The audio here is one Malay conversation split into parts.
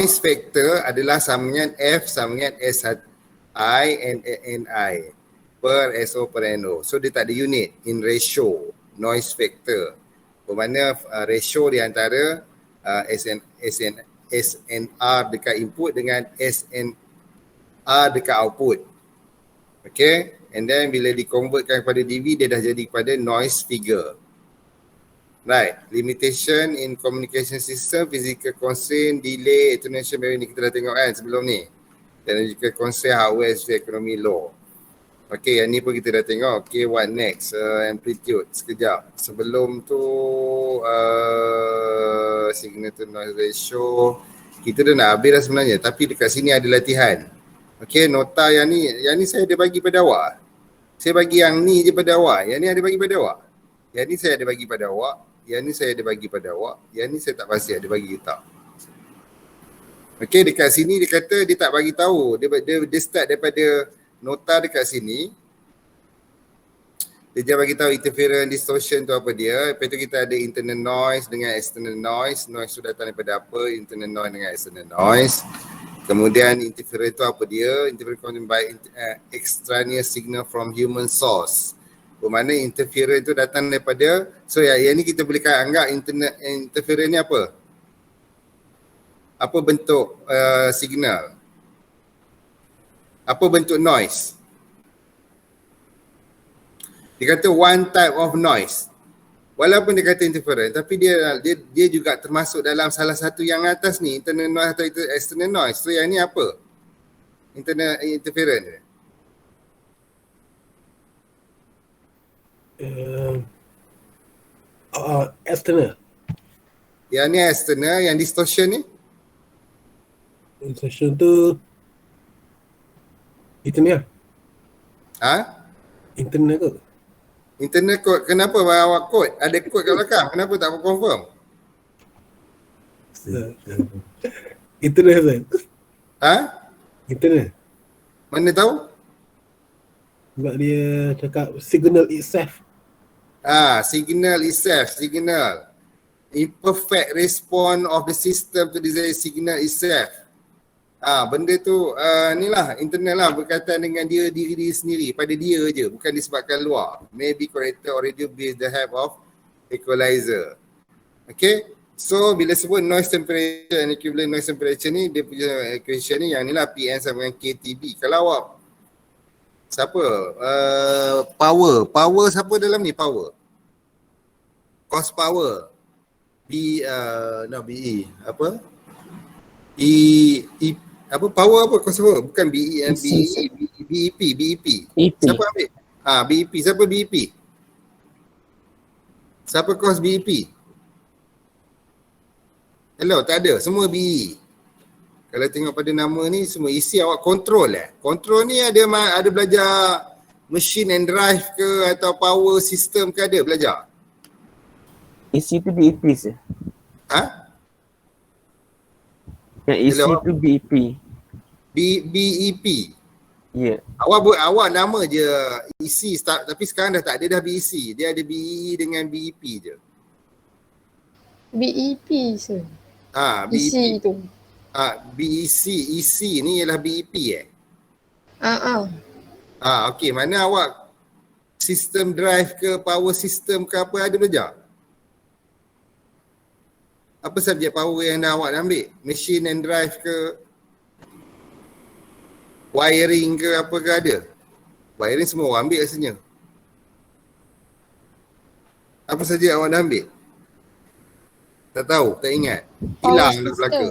noise factor adalah sambungan F sambungan SI and NI per SO per NO. So dia tak ada unit in ratio noise factor. Bermakna ratio di antara SNR dekat input dengan SNR dekat output. Okay, and then bila dikonvertkan kepada dB dia dah jadi kepada noise figure. Right, limitation in communication system, physical constraint, delay, attenuation barrier ni kita dah tengok kan sebelum ni. Technological constraint, hardware, economy law. Okay, yang ni pun kita dah tengok. Okay, what next? Amplitude, sekejap. Sebelum tu, signal to noise ratio. Kita dah nak habis dah sebenarnya, tapi dekat sini ada latihan. Okay, nota yang ni saya ada bagi pada awak. Saya bagi yang ni je pada awak. Yang ni ada bagi pada awak. Yang ni saya ada bagi pada awak. Yang ni saya ada bagi pada awak. Yang ni saya tak pasti ada bagi ke tak. Okay, dekat sini dia kata dia tak bagi tahu. Dia start daripada nota dekat sini. Dia bagi tahu interference, distortion tu apa dia. Lepas tu kita ada internal noise dengan external noise. Noise tu datang daripada apa? Internal noise dengan external noise. Kemudian interference tu apa dia? Interference caused by extraneous signal from human source. Bermakna interference tu datang daripada, so yang ni kita boleh anggap interference ni apa? Apa bentuk signal? Apa bentuk noise? Dia kata one type of noise. Walaupun dia kata interference, tapi dia juga termasuk dalam salah satu yang atas ni, internal noise atau external noise. So yang ni apa? Internal interference. External. Yang ni external, yang distortion ni? Distortion tu internal. Ha? Internal tu. Internal code, kenapa awak code? Ada code kat belakang, kenapa tak confirm? Internal Hasan. Ha? Internal. Mana tahu? Sebab dia cakap signal itself. Signal itself, signal. Imperfect response of the system to the signal itself. Benda tu ni lah, internal lah, berkaitan dengan diri sendiri, pada dia je, bukan disebabkan luar. May be corrected or reduced with the help of equalizer. Okay, so bila sebut noise temperature and equivalent noise temperature ni, dia punya equation ni yang ni lah, PN sama dengan KTB. Kalau awak siapa? Power siapa dalam ni? Power. Cost power. BE apa? Apa power apa cost power? Bukan BE and BEP. Siapa ambil? BEP. Siapa BEP? Siapa cost BEP? Hello, tak ada. Semua BE. Kalau tengok pada nama ni semua isi awak kontrol Kontrol ni ada belajar machine and drive ke atau power system ke, ada belajar? Isi tu BEP sih. Yang isi Hello? tu BEP. BEP. Ya. Awak nama je isi start, tapi sekarang dah tak ada dah BEC. Dia ada BE dengan BEP je. BEP sir. BEP. Isi tu. BEC, EC ni ialah BEP okey, mana awak sistem drive ke power system ke apa ada belajar? Apa subjek power yang dah awak ambil? Machine and drive ke? Wiring ke apa ke ada? Wiring semua orang ambil rasanya. Apa saja awak dah ambil? Tak tahu, tak ingat. Hilang dah belaka.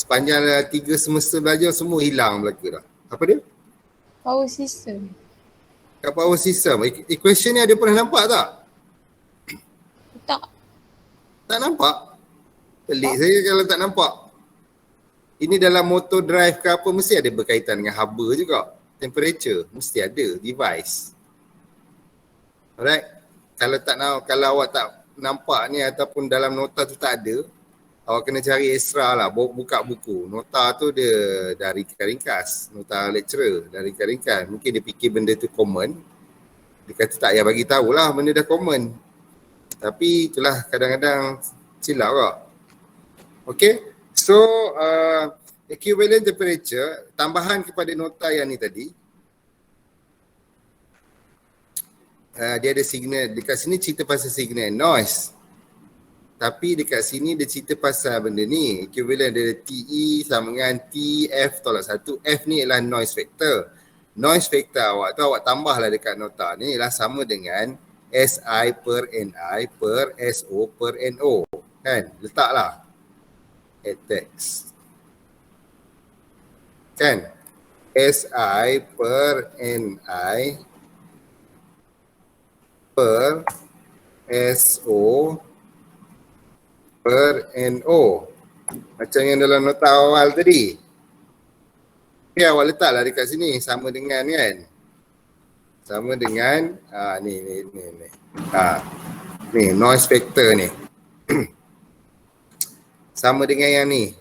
Sepanjang 3 semester belajar semua hilang belaka dah. Apa dia? Power system. Kat power system. Equation ni ada pernah nampak tak? Tak. Tak nampak? Pelik saya kalau tak nampak. Ini dalam motor drive ke apa mesti ada berkaitan dengan haba juga. Temperature mesti ada device. Alright. Kalau awak tak nampak ni ataupun dalam nota tu tak ada, awak kena cari extra lah, buka buku. Nota tu dia dah ringkas, nota lecturer dah ringkas. Mungkin dia fikir benda tu common. Dia kata tak payah bagi tahulah benda dah common. Tapi itulah kadang-kadang silap kak. Okay, so equivalent temperature, tambahan kepada nota yang ni tadi, dia ada signal, dekat sini cerita pasal signal noise. Tapi dekat sini dia cerita pasal benda ni, equivalent dia TE sama dengan TF tolak 1. F ni ialah noise factor. Noise factor awak tu awak tambahlah dekat nota ni ialah sama dengan SI per NI per SO per NO. Kan? Letaklah. Add text. Kan? SI per NI per SO per NO. Macam yang dalam nota awal tadi. Okay, awak letaklah dekat sini sama dengan kan. Sama dengan ni. Ni noise factor ni. Sama dengan yang ni.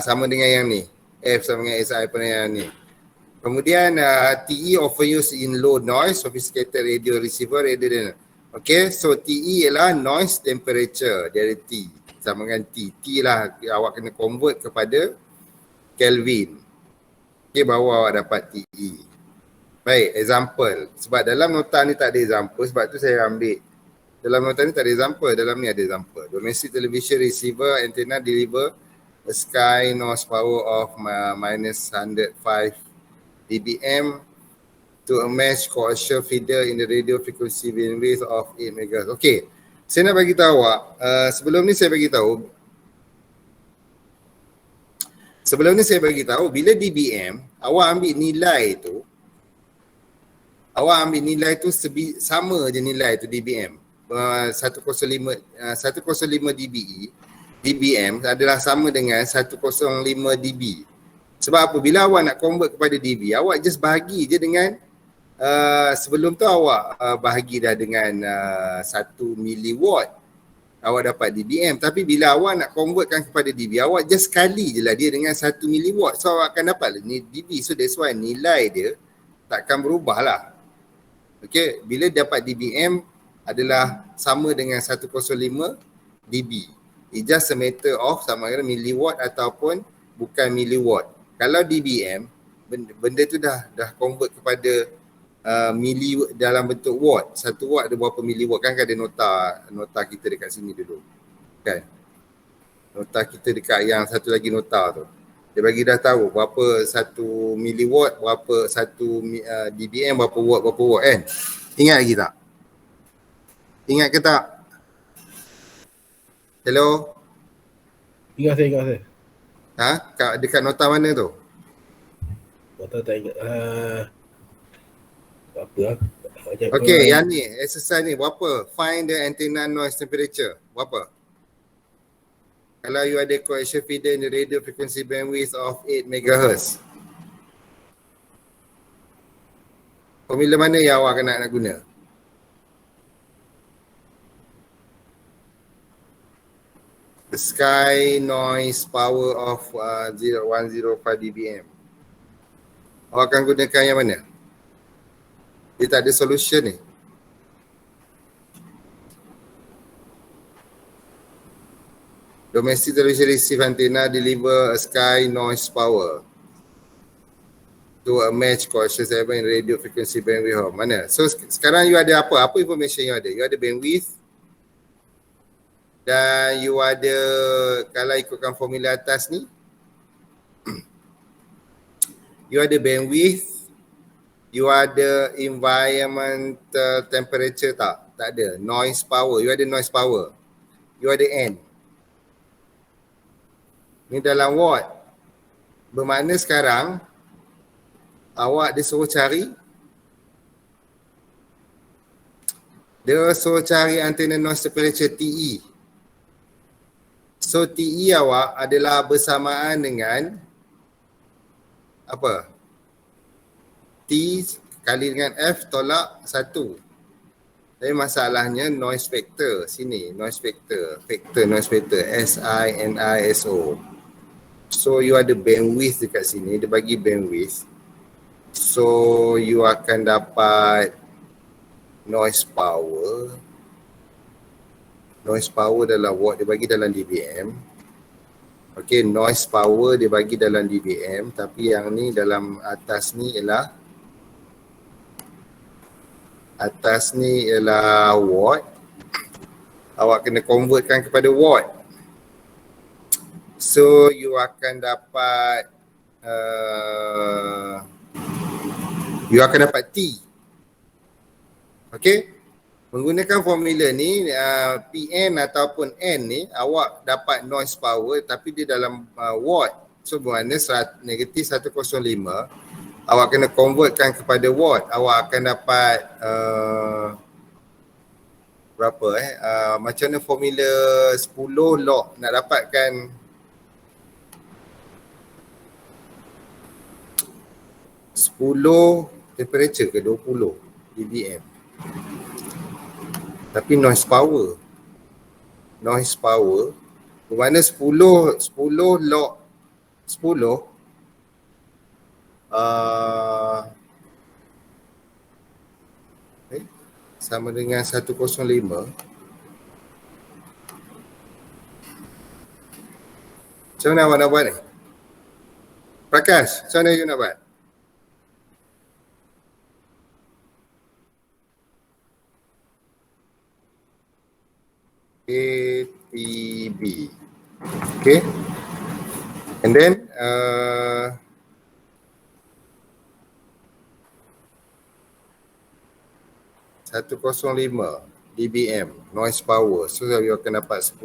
Sama dengan yang ni. F sama dengan SI per yang ni. Kemudian TE often used in low noise, sophisticated radio receiver, radio. Okay, so TE ialah noise temperature dari T. Sama dengan T. T lah awak kena convert kepada Kelvin. Okay, baru awak dapat TE. Baik, example. Sebab dalam nota ni tak ada example, sebab tu saya ambil. Dalam nota ni tak ada example, dalam ni ada example. Domestic television receiver antenna deliver a sky noise power of minus 105 dBm to a mesh coaxial feeder in the radio frequency bandwidth of 8 MHz. Okey, saya nak bagi tahu awak, sebelum ni saya bagi tahu bila dBm, awak ambil nilai tu, sama je nilai tu dBm. 105 dBm adalah sama dengan 105 dB. Sebab apa? Bila awak nak convert kepada dB, awak just bahagi je dengan sebelum tu awak bahagi dah dengan 1 milliwatt, awak dapat dBm. Tapi bila awak nak convertkan kepada dB, awak just kali je lah dia dengan 1 milliwatt. So awak akan dapat ni dB. So that's why nilai dia takkan berubah lah. Okay, bila dapat dBm adalah sama dengan 105 dB. It's just a matter of sama ada milliwatt ataupun bukan milliwatt. Kalau dBm, benda tu dah convert kepada milli dalam bentuk watt. 1 watt ada berapa milliwatt, kan ada nota kita dekat sini dulu. Kan? Nota kita dekat yang satu lagi nota tu. Dia bagi dah tahu berapa 1 milliwatt, berapa 1 dBm, berapa watt kan. Ingat lagi tak? Ingat ke tak? Hello? Ingat saya. Dekat nota mana tu? Nota tak ingat. Apa lah. Okay, yang ni, exercise ni berapa? Find the antenna noise temperature. Berapa? Kalau you ada coaxial feeder in the radio frequency bandwidth of 8 MHz. Formula mana yang awak nak guna? The sky noise power of 105 dBm. Awak akan gunakan yang mana? Dia tak ada solution ni. Domestic television receive antenna deliver a sky noise power to a match coaxial 7 in radio frequency bandwidth. Mana? So sekarang you ada apa? Apa information you ada? You ada bandwidth. Dan you ada, kalau ikutkan formula atas ni, you ada bandwidth, you ada environmental temperature tak? Tak ada. Noise power, you ada noise power. You ada N. Ni dalam watt. Bermakna sekarang, awak disuruh cari, antenna noise temperature TE. So TE awak adalah bersamaan dengan apa? T kali dengan F tolak 1. Tapi masalahnya noise factor sini, noise factor noise factor SINISO. So you ada bandwidth dekat sini, dia bagi bandwidth. So you akan dapat noise power dalam watt, dia bagi dalam dBm. Okey, noise power dia bagi dalam dBm, tapi yang ni dalam atas ni ialah watt. Awak kena convertkan kepada watt. So you akan dapat T. Okey? Menggunakan formula ni, PN ataupun N ni, awak dapat noise power tapi dia dalam watt. So bermakna negatif 105, awak kena convertkan kepada watt. Awak akan dapat berapa macam mana formula 10 log nak dapatkan temperature ke 20 dBm. Tapi noise power bermakna 10 log 10 sama dengan 105. Macam mana awak nak buat ni? Prakash, macam mana you nak buat? ATB. Okay. And then 105 dBm noise power. So you akan dapat 10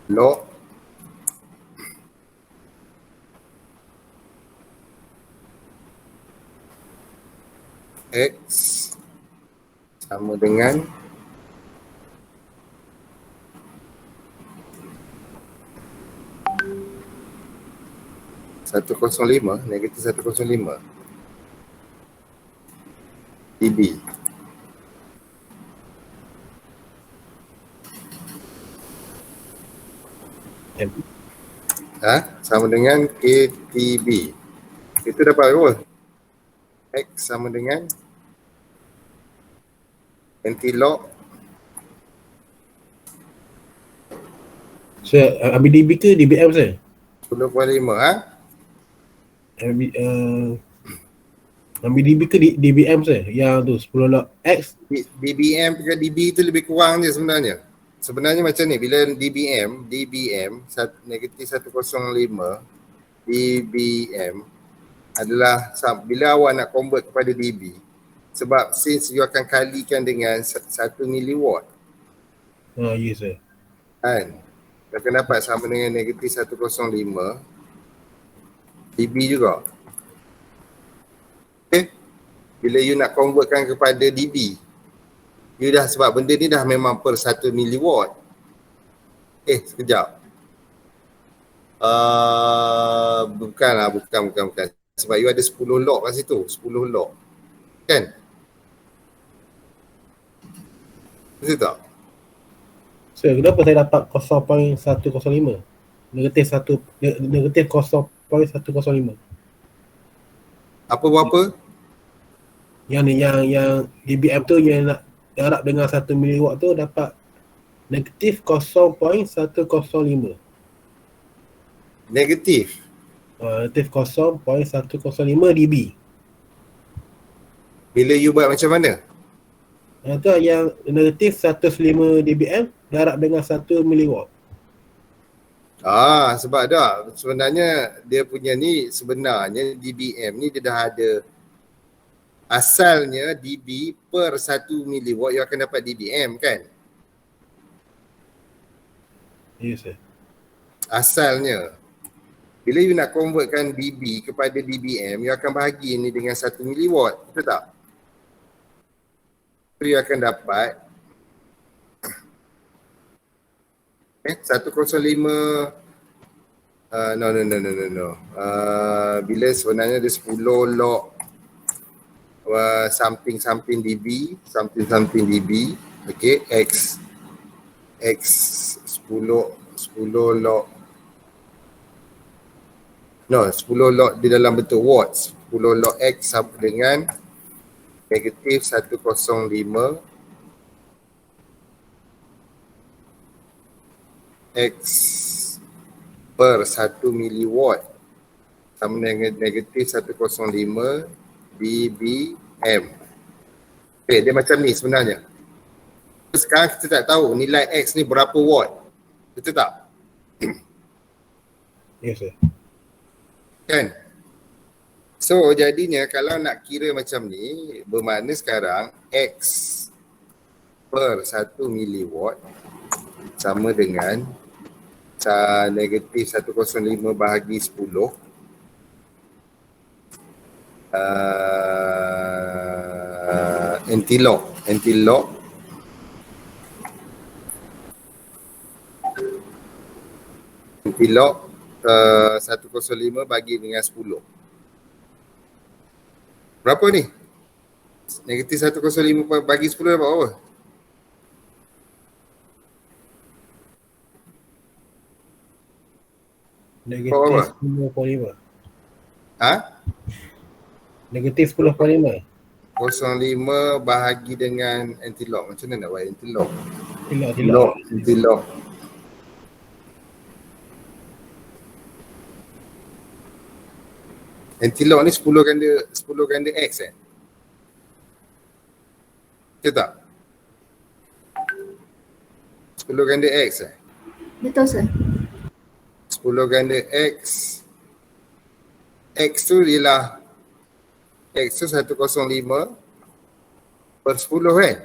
log X sama dengan negatif 105 dB. Sama dengan ATB. Itu dapat apa? X sama dengan anti-log. So, ambil dB ke dBm saya? 10.5 ambil dB ke dBm saya? Yang tu 10 log X. dBm ke dB tu lebih kurang je sebenarnya. Sebenarnya macam ni, bila dBm negatif 105 dBm adalah bila awak nak convert kepada dB, sebab since you akan kalikan dengan 1 miliwatt. Yes sir. Kan? You akan dapat sama dengan negatif 105 dB juga. Okay? Bila you nak convertkan kepada dB, you dah, sebab benda ni dah memang per 1 miliwatt. Sekejap. Bukan. Sebab you ada 10 log kat situ, 10 log. Kan? Betul tak? So, kenapa saya dapat 0.105? Negatif 0.105. Apa berapa? Yang ni, yang dBm tu yang nak darab dengan 1 miliwatt tu dapat negatif 0.105. Negatif? Negatif 0.105 dB. Bila you buat macam mana? Itu yang negatif 105 dBm darab dengan 1 miliwatt. Sebab dah sebenarnya dia punya ni, sebenarnya dBm ni dia dah ada asalnya dB per 1 miliwatt, you akan dapat dBm kan? Yes sir. Asalnya. Bila you nak convertkan dB kepada dBm, you akan bahagi ni dengan 1 miliwatt, betul tak? So you akan dapat 105 no. Bila sebenarnya ada 10 log something dB, okay, X 10 log 10 log di dalam bentuk watts. 10 log X sama dengan negatif 105 X per 1 miliwatt sama dengan negatif 105 dBm. Okay, dia macam ni sebenarnya. Sekarang kita tak tahu nilai X ni berapa watt. Betul tak? Yes, sir. Kan? So jadinya kalau nak kira macam ni, bermakna sekarang X per 1 miliwatt sama dengan negatif 105 bahagi 10 antilog 105 bagi dengan 10. Berapa ni? Negatif 105 bagi 10 dapat apa? Negatif 10.5. Ha? Negatif 10.5. 05 bahagi dengan antilog. Macam mana nak buat antilog? Tidak. Antilog. Antilog ni 10 ganda X Betul tak? 10 ganda X Betul, sir. 10 ganda X. X tu ialah X tu 105 per 10 kan?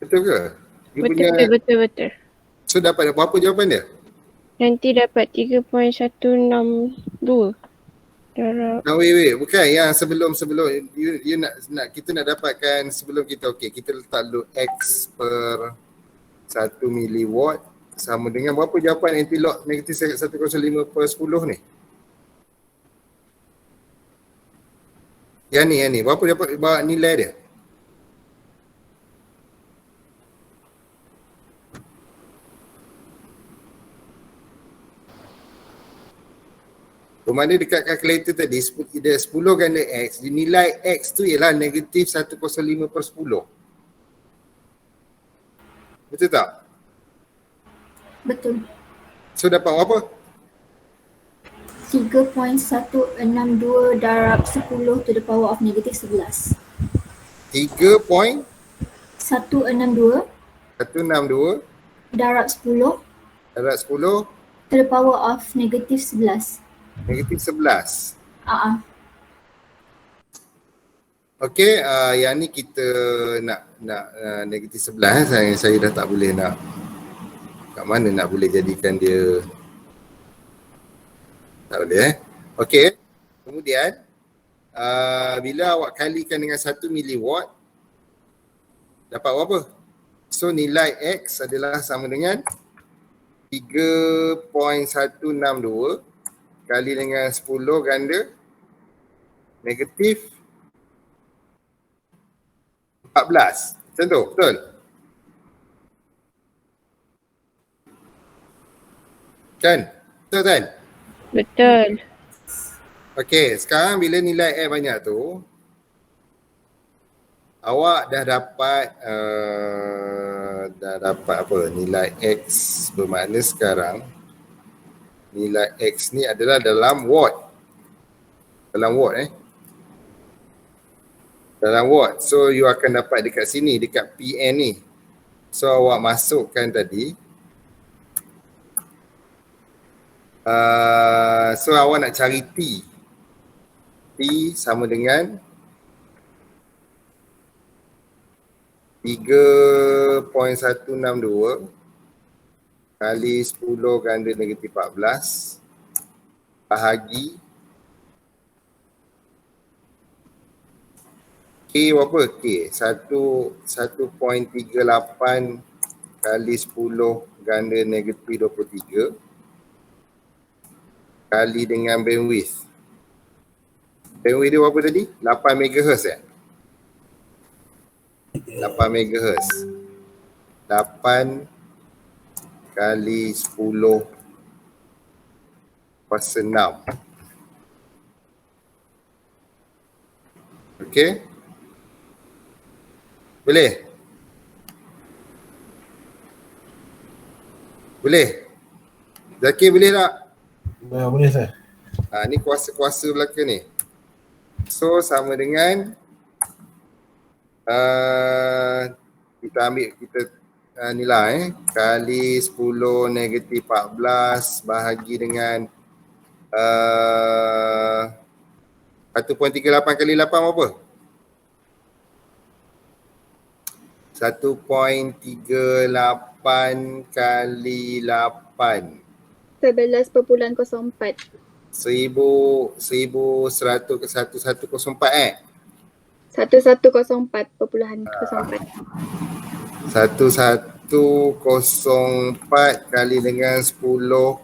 Betul ke? Dia punya, Betul. so dapat berapa jawapan dia? Nanti dapat 3.162 darab. Wait. Bukan yang sebelum you nak kita nak dapatkan sebelum kita kita letak load X per 1 miliwatt sama dengan berapa jawapan antilog negatif 105 per 10 ni? Yang ni berapa dapat nilai dia? Bermakna dekat kalkulator tadi, dia 10 ganda X, nilai X tu ialah negatif 105 per 10. Betul tak? Betul. So dapat apa? 3.162 darab 10 to the power of negative 11. 3.162 162 darab 10 darab 10 to the power of negative 11. negatif 11. Okey, yang ni kita nak negatif 11 saya dah tak boleh nak kat mana nak boleh jadikan dia tak boleh Okey. Kemudian bila awak kalikan dengan 1 miliwatt dapat apa? So nilai X adalah sama dengan 3.162 kali dengan 10 ganda negatif 14. Macam tu, betul? Kan? Betul kan? Betul. Okey, sekarang bila nilai X banyak tu, awak dah dapat apa? Nilai X bermakna sekarang nilai X ni adalah dalam watt. Dalam watt Dalam watt. So you akan dapat dekat sini, dekat PN ni. So awak masukkan tadi. So awak nak cari T. T sama dengan 3.162 kali 10 ganda negatif 14 bahagi K berapa? K 1.38 kali 10 ganda negatif 23 kali dengan bandwidth. Bandwidth dia berapa tadi? 8 MHz 8 MHz. 8 kali 10 kuasa 6. Okey? Boleh? Boleh? Zakir boleh tak? Boleh sir. Ni kuasa-kuasa belaka ni. So sama dengan kita ambil nilai kali 10 negatif 14 bahagi dengan 1.38 kali 8 berapa? 1.38 kali 8 11.04. 1104 1104.04. 1104 kali dengan 10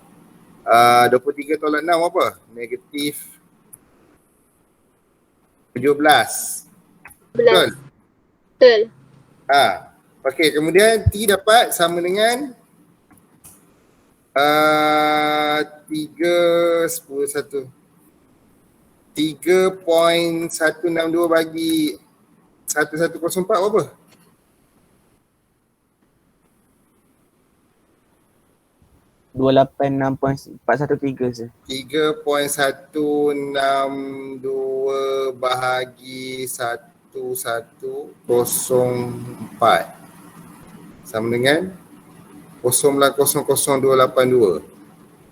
23 tolak 6 apa? Negatif 17. Betul? Betul. Okey, kemudian T dapat sama dengan 3.162 bagi 1104 berapa? 286.413 sir. 3.162 bahagi 1104 sama dengan 0.000282.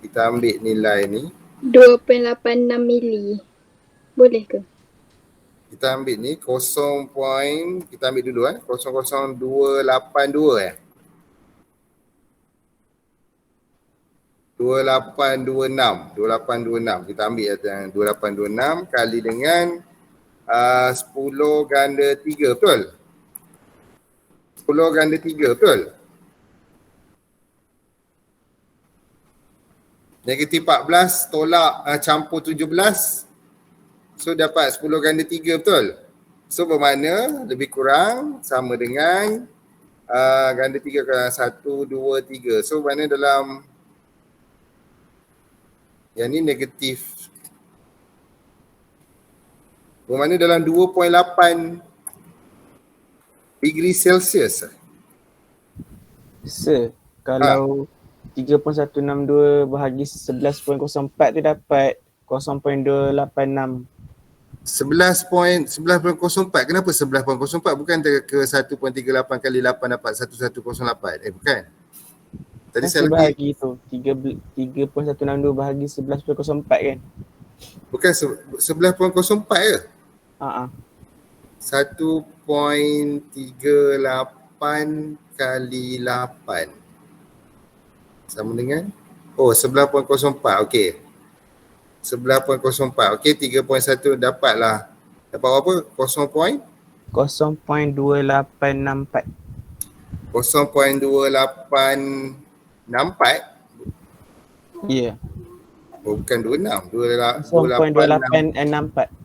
Kita ambil nilai ni, 2.86 mili. Boleh ke? kita ambil ni kita ambil dulu 0.0282 2826 kita ambil 2826 kali dengan 10 ganda 3, betul? 10 ganda 3, betul? Negatif 14 tolak campur 17, so dapat 10 ganda 3, betul? So bermakna lebih kurang sama dengan ganda 3 ke 1, 2, 3. So bermakna dalam yang ni negatif, bermakna dalam 2.8 degree Celsius. Sir, kalau 3.162 bahagi 11.04 tu dapat 0.286. 11.04. Kenapa 11.04? Bukan ke 1.38 kali 8 dapat 1108. Bukan. Tadi saya bahagi tu 3.162 bahagi 11.04 kan? Bukan 11.04 ke? 1.38 kali 8 sama dengan 11.04. okey. 11.04. okey, 3.1 dapatlah. Dapat berapa? 0.2864. 0.2864. Ya. Bukan 26. 0.2864.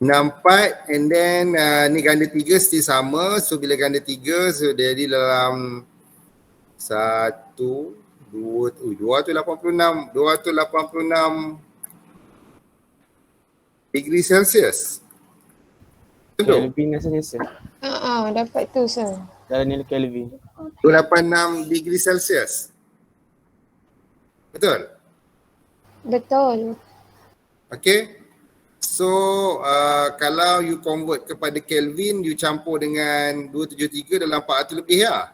64 and then ni ganda 3 still sama. So bila ganda 3, so jadi dalam 1, 2, 286 degree Celsius. Betul? Kelvin rasanya sir. Dapat tu sir. Dalam nilai Kelvin. 286 degree Celsius. Betul? Betul. Okay. So kalau you convert kepada Kelvin, you campur dengan 273 dalam 400 lebih lah.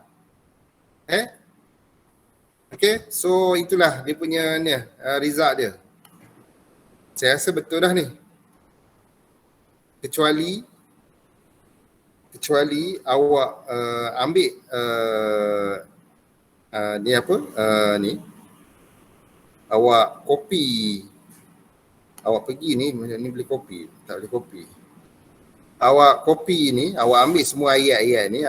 Okay, so itulah dia punya ni, result dia. Saya rasa betul dah ni. Kecuali awak ambil ni apa, ni awak copy, awak pergi ni boleh copy, tak boleh copy. Awak copy ni, awak ambil semua ayat-ayat ni,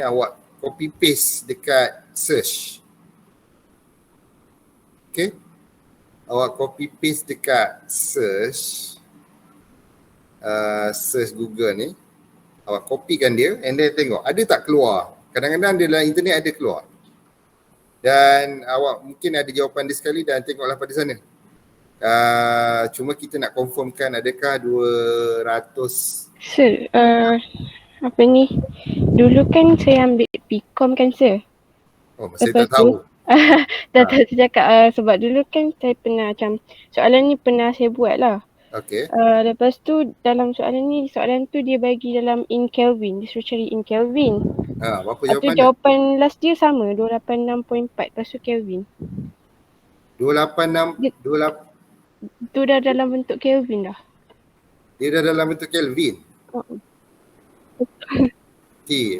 awak copy paste dekat search. Okay, awak copy paste dekat search, search Google ni, awak copykan dia and then tengok ada tak keluar. Kadang-kadang dia dalam internet ada keluar. Dan awak mungkin ada jawapan dia sekali dan tengoklah pada sana. Cuma kita nak confirmkan adakah 200. Sir, apa ni? Dulu kan saya ambil Pcom kan sir? Oh, masih Lepas tak tahu. tak cakap sebab dulu kan saya pernah macam soalan ni pernah saya buat lah. Okey. Lepas tu dalam soalan tu dia bagi dalam in Kelvin. Dia suruh cari in Kelvin. Berapa Lepas tu jawapan dia? jawapan last dia sama 286.4. Lepas tu Kelvin. 286, 28, Tu dah dalam bentuk Kelvin dah. dia dah dalam bentuk Kelvin. Uh-uh. Okey,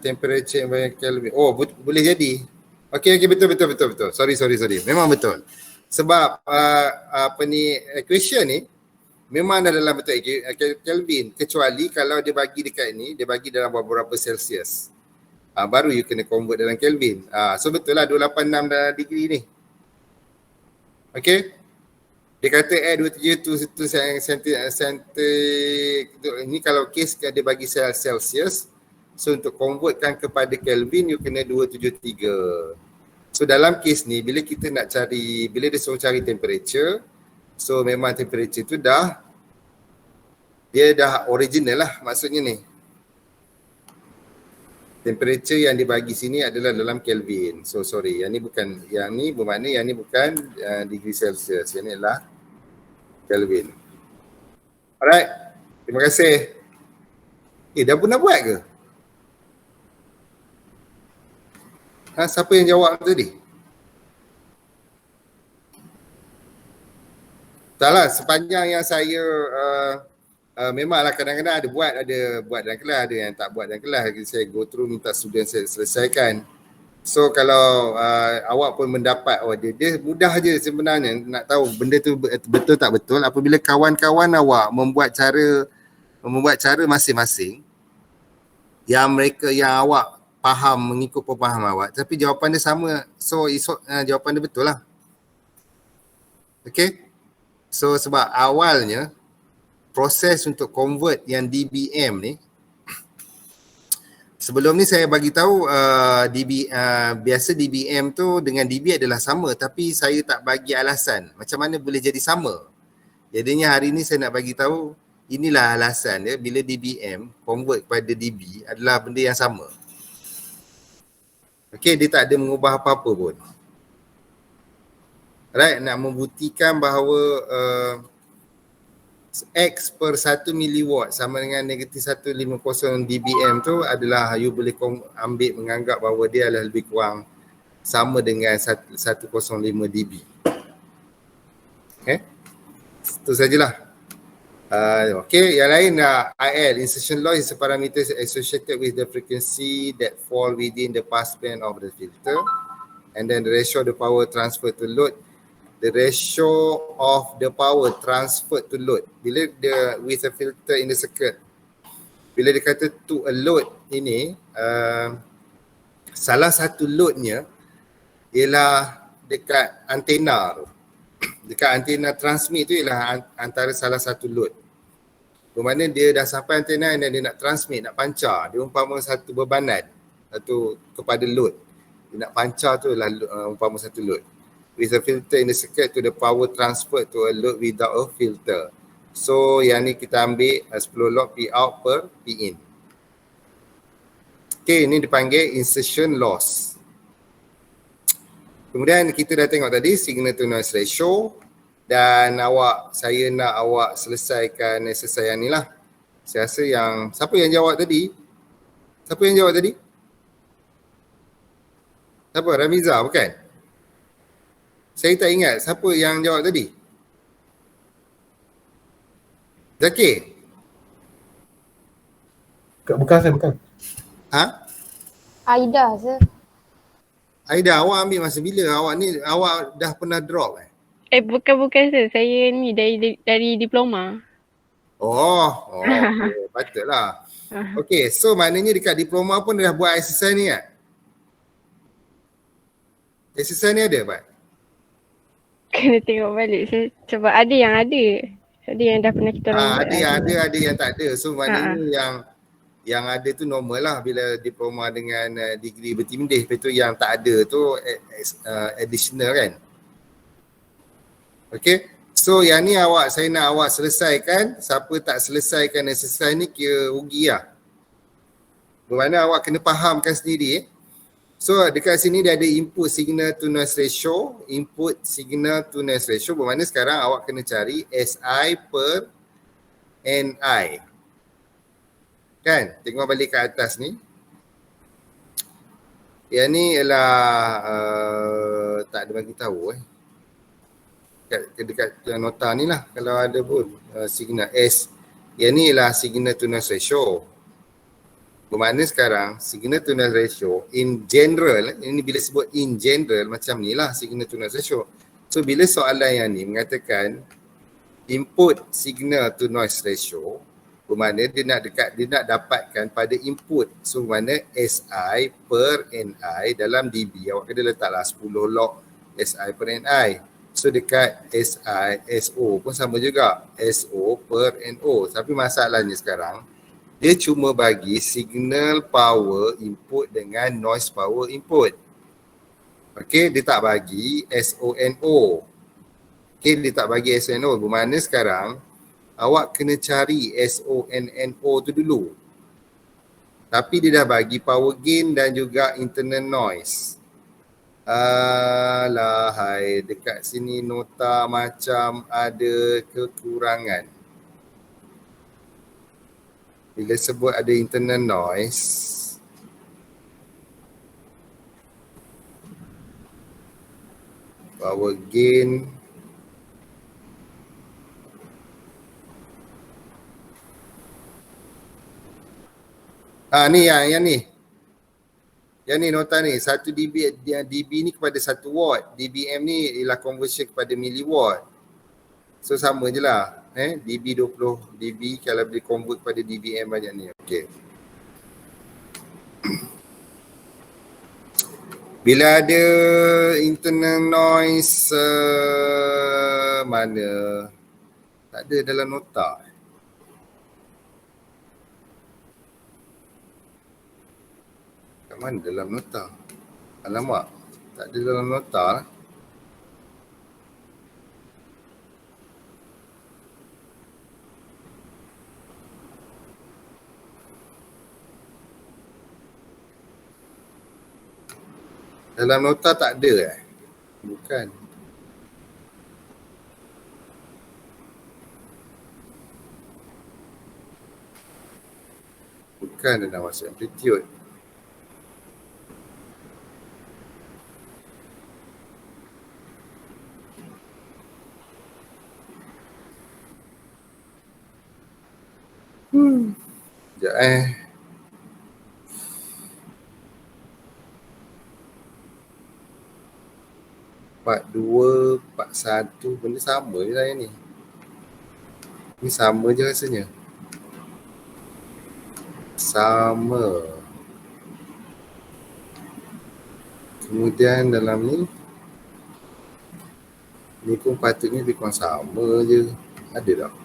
temperature environment Kelvin. Oh, boleh jadi. Okey, betul. Sorry. Memang betul. Sebab equation ni memang dah dalam bentuk Kelvin, kecuali kalau dia bagi dekat ni, dia bagi dalam beberapa Celsius. Baru you kena convert dalam Kelvin. So betul lah 286 degree ni. Okey. Dia kata air 272 ini kalau case dia bagi Celsius. So untuk convertkan kepada Kelvin you kena 273. So dalam case ni bila kita nak cari, bila dia suruh cari temperature, so memang temperature tu dah original lah maksudnya ni. Temperature yang dibagi sini adalah dalam Kelvin. So sorry, yang ni bermakna yang ni bukan degree Celsius. Yang ni adalah Kelvin. Alright. Terima kasih. Dah pun nak buat ke? Siapa yang jawab tadi? Tak lah, sepanjang yang saya memanglah kadang-kadang ada buat dalam kelas, ada yang tak buat dalam kelas. Saya go through minta student saya selesaikan. So kalau awak pun mendapat, dia mudah je sebenarnya nak tahu benda tu betul tak betul apabila kawan-kawan awak membuat cara masing-masing yang awak faham mengikut pemahaman awak tapi jawapan dia sama, so jawapan dia betul lah. Okay, so sebab awalnya proses untuk convert yang DBM ni, sebelum ni saya bagi tahu biasa DBM tu dengan DB adalah sama, tapi saya tak bagi alasan macam mana boleh jadi sama. Jadinya hari ni saya nak bagi tahu inilah alasan dia bila DBM convert kepada DB adalah benda yang sama. Okey, dia tak ada mengubah apa-apa pun. Right, nak membuktikan bahawa X per 1 miliwatt sama dengan negatif 150 dBm tu adalah you boleh ambil menganggap bahawa dia adalah lebih kurang sama dengan 105 dB. Okay, itu sajalah. Okay, yang lain IL, insertion loss is a parameter associated with the frequency that fall within the passband of the filter, and then the ratio of the power transfer to load. The ratio of the power transferred to load, bila dia with a filter in the circuit, bila dia kata to a load ini, salah satu loadnya ialah dekat antena tu. Dekat antena transmit tu ialah antara salah satu load. Bermakna dia dah sampai antena dan dia nak transmit, nak pancar. Dia umpama satu bebanan, satu kepada load. Dia nak pancar tu lah umpama satu load. With a filter in the circuit to the power transfer to a load without a filter. So yang ni kita ambil 10 log P out per P in. Okay, ini dipanggil insertion loss. Kemudian kita dah tengok tadi signal to noise ratio, dan saya nak awak selesaikan exercise yang ni lah. Saya rasa siapa yang jawab tadi? Siapa? Ramiza bukan? Saya tak ingat siapa yang jawab tadi. Zakir? Bukan saya, bukan. Aida sir. Aida, awak ambil masa bila? Awak dah pernah drop Bukan sir. Saya ni dari diploma. Okay, patutlah. Okay, so maknanya dekat diploma pun dah buat exercise ni kan? Exercise ni ada Pak? Kena tengok balik sir. Sebab ada yang ada. Ada yang dah pernah kita orang buat. Ada yang tak ada. So maknanya yang ada tu normal lah bila diploma dengan degree bertindih. Lepas tu yang tak ada tu additional kan? Okay, so yang ni saya nak awak selesaikan. Siapa tak selesaikan exercise ni kira rugi lah. Bermakna awak kena fahamkan sendiri. So dekat sini dia ada input signal to noise ratio, input signal to noise ratio, bermakna sekarang awak kena cari SI per NI. Kan? Tengok balik ke atas ni. Yang ni ialah tak ada bagi tahu dekat nota ni lah kalau ada pun signal S. Yang ni ialah signal to noise ratio. Bermakna sekarang signal to noise ratio in general, ini bila sebut in general macam ni lah signal to noise ratio. So bila soalan yang ni mengatakan input signal to noise ratio, bermakna dia nak dapatkan pada input. So bermakna SI per NI dalam dB, awak kena letaklah 10 log SI per NI. So dekat SI, SO pun sama juga, SO per NO. Tapi masalahnya sekarang dia cuma bagi signal power input dengan noise power input. Okey, dia tak bagi SONO. Okey, dia tak bagi SONO. Bermakna sekarang awak kena cari SONNO tu dulu. Tapi dia dah bagi power gain dan juga internal noise. Alahai, dekat sini nota macam ada kekurangan. Bila sebut ada internal noise, power gain, ni yang ni. Yang ni nota ni, 1 dB, dB ni kepada 1 watt. dBm ni ialah conversion kepada milliwatt. So sama je lah. dB 20 dB kalau boleh convert pada dBm banyak ni. Okey. Bila ada internal noise mana? Tak ada dalam nota. Kat mana dalam nota? Alamak, tak ada dalam nota lah. Dalam nota tak ada Bukan. Bukan dalam masuk amplitude. Sekejap Part 2, part 1 benda sama je lah yang ni. Ni sama je rasanya. Sama. Kemudian dalam ni pun patutnya lebih kurang sama je. Ada tak?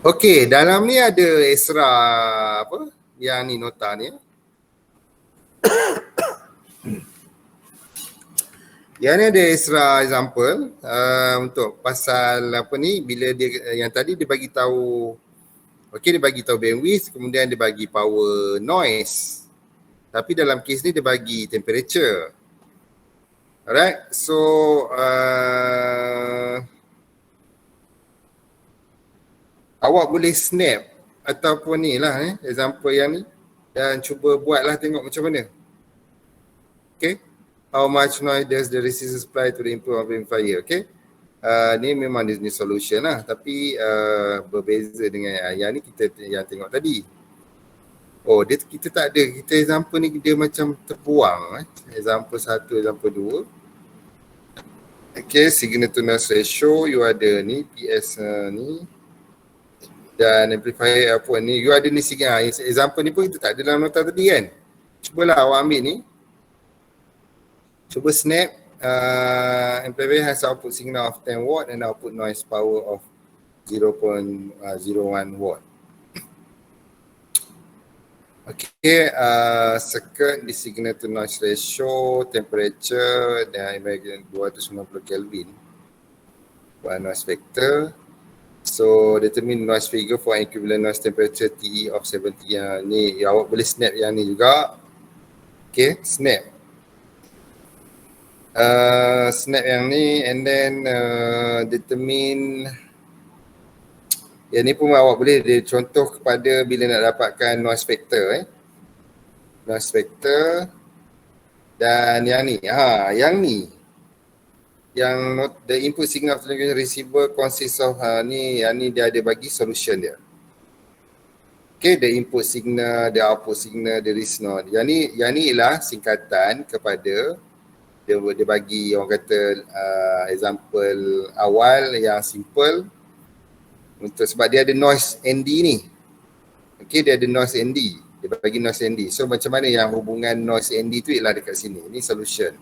Okey, dalam ni ada extra apa? Yang ni nota ni. Yang ni ada extra example untuk pasal apa ni, bila dia yang tadi dia bagi tahu, okey, dia bagi tahu bandwidth, kemudian dia bagi power noise. Tapi dalam kes ni dia bagi temperature. Alright, so awak boleh snap ataupun ni lah example yang ni dan cuba buatlah tengok macam mana. Okay. How much noise does the resistor supply to the input of amplifier? Okay. Ni memang ni solution lah, tapi berbeza dengan yang ni kita yang tengok tadi. Oh, kita tak ada. Kita example ni dia macam terbuang. Example 1, example 2. Okay, signal to noise ratio you ada ni, PS ni. Dan amplifier apa ni, you ada ni signal. Example ni pun kita tak ada dalam nota tadi kan. Cubalah awak ambil ni. Cuba snap. Amplifier has output signal of 10 watt and output noise power of 0.01 watt. Okay. Okay, circuit di signal to noise ratio, temperature dan American 290 Kelvin. One noise vector. So determine noise figure for equivalent noise temperature TE of 70. Yang ni awak boleh snap yang ni juga. Okay, snap. Snap yang ni and then determine yang ni pun awak boleh contoh kepada bila nak dapatkan noise factor noise factor dan yang ni yang the input signal of the receiver consists of yang ni dia ada bagi solution dia. Okay, the input signal, the output signal, the resonance. Yang ni ialah singkatan kepada dia bagi orang kata example awal yang simple untuk sebab dia ada noise ND ni. Okay, dia ada noise ND. Dia bagi noise ND. So macam mana yang hubungan noise ND tu ialah dekat sini. Ini solution.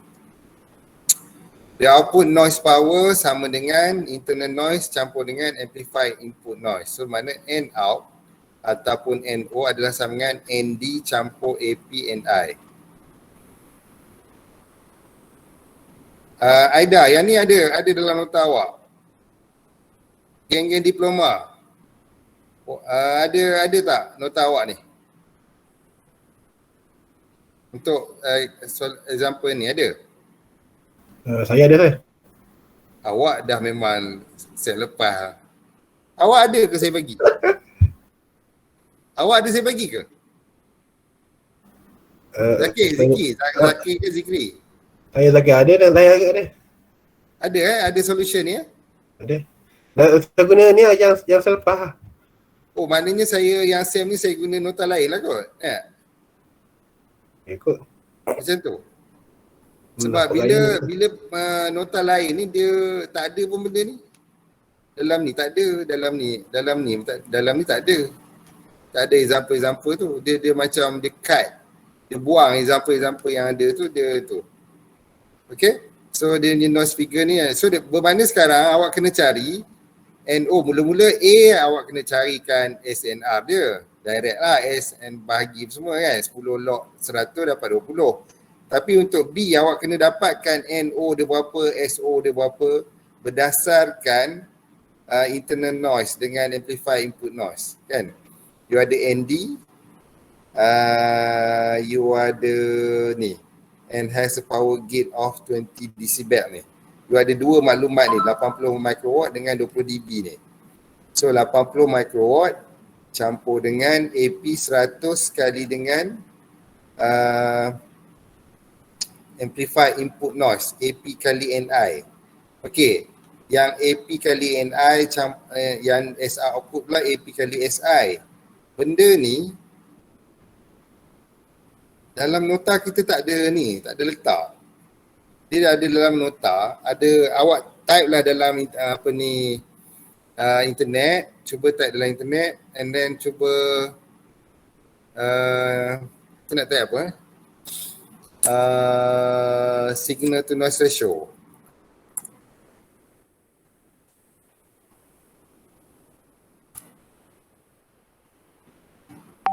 The output noise power sama dengan internal noise campur dengan amplified input noise. So mana N out ataupun NO adalah sama dengan ND campur AP and I. Aida, yang ni ada dalam nota awak. Geng-geng diploma. Ada tak nota awak ni? Untuk example ni ada? Saya ada saya. Awak dah memang set lepas. Awak ada ke saya bagi? Awak ada saya bagi ke? Zaki ke Zikri? Saya Zaki ada dan saya ada. Ada ada solution ni Ada. Dan saya guna ni yang selepas. Oh, maknanya saya yang SEM ni saya guna nota lain lah kot. Ikut. Macam tu. Sebab bila nota lain ni dia tak ada pun benda ni. Dalam ni tak ada, dalam ni tak ada. Tak ada example-example tu. Dia macam dia cut. Dia buang example-example yang ada tu dia tu. Okay? So dia ni noise figure ni. So bermakna sekarang awak kena cari NO. Mula-mula A awak kena carikan SNR dia. Direct lah S and bahagi semua kan. 10 log 100 dapat 20. Tapi untuk B awak kena dapatkan NO dia berapa, SO dia berapa berdasarkan internal noise dengan amplified input noise kan. You ada ND, you ada ni enhance power gate of 20 decibel ni. You ada dua maklumat ni 80 microwatt dengan 20 dB ni. So 80 microwatt campur dengan AP 100 kali dengan amplified input noise AP kali NI. Okey, yang AP kali NI yang SR output pula AP kali SI. Benda ni dalam nota kita tak ada ni, tak ada letak. Dia ada dalam nota, ada awak type lah dalam internet, cuba type dalam internet and then cuba kita nak type apa signal to noise ratio.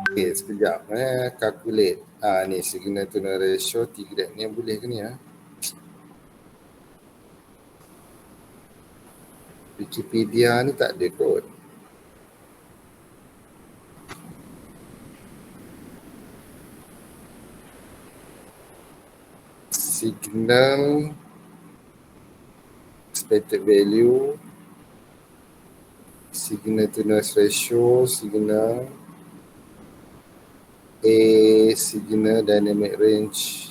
Okay, sekejap calculate. Ni signal to noise ratio T-grade ni boleh ke ni Wikipedia ni tak ada kot. Signal expected value, signal to noise ratio, signal A, signal dynamic range.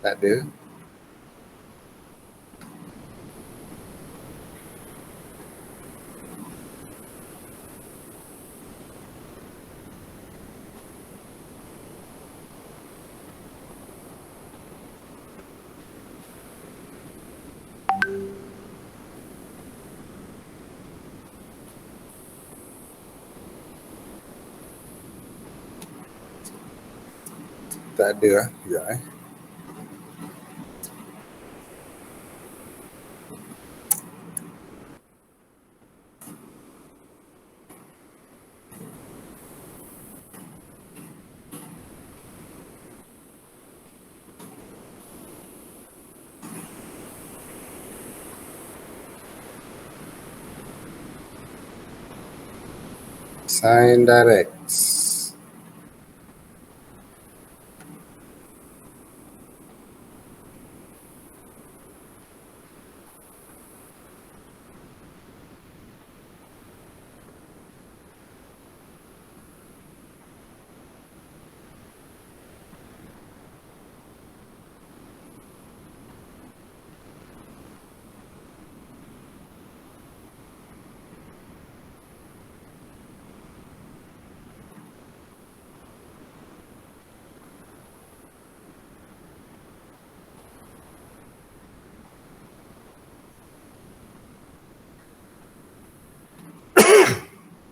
Tak ada. Tak ada lah. Sekejap Sign direct.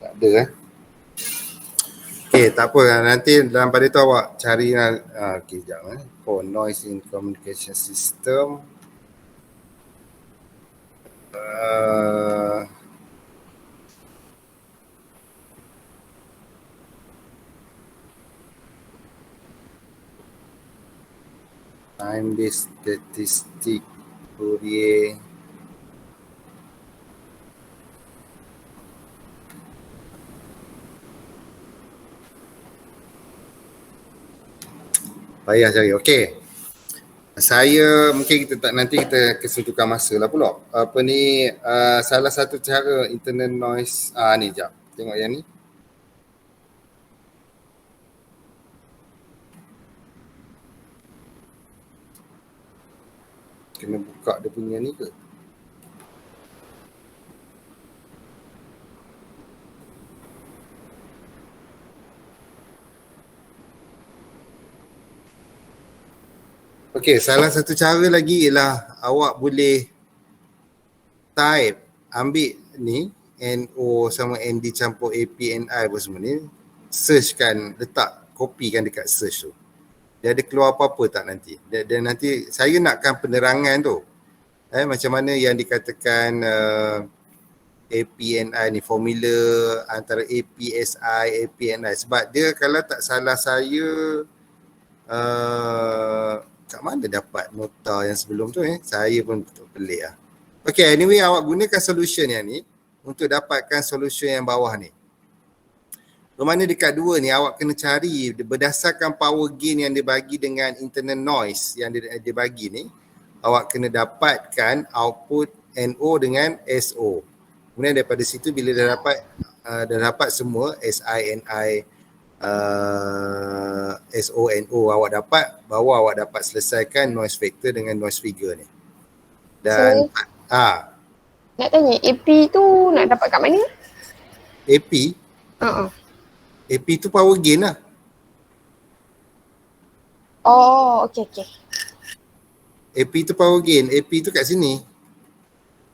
Tak ada Okay, tak apa. Nanti dalam pada tu awak cari okay, sekejap for noise in communication system. Time-based statistic Fourier. Payah cari. Okey. Saya mungkin kita tak, nanti kita kesutukan masa lah pula. Apa ni salah satu cara internal noise ni jap. Tengok yang ni. Kena buka dia punya ni ke? Okey, salah satu cara lagi ialah awak boleh type, ambil ni NO sama ND campur APNI apa semua ni, searchkan, letak, copykan dekat search tu. Dia ada keluar apa-apa tak nanti? Dan nanti saya nakkan penerangan tu. Macam mana yang dikatakan APNI ni, formula antara APSI, APNI. Sebab dia kalau tak salah saya, kat mana dapat nota yang sebelum tu Saya pun betul pelik lah. Okay, anyway awak gunakan solution yang ni untuk dapatkan solution yang bawah ni. Bermakna dekat dua ni awak kena cari berdasarkan power gain yang dia bagi dengan internal noise yang dia bagi ni, awak kena dapatkan output NO dengan SO. Kemudian daripada situ bila dah dapat semua SI, NI, SONO awak dapat, baru awak dapat selesaikan noise factor dengan noise figure ni. Dan nak tanya, AP tu nak dapat kat mana? AP? AP tu power gain lah. Oh, okey. AP tu power gain. AP tu kat sini.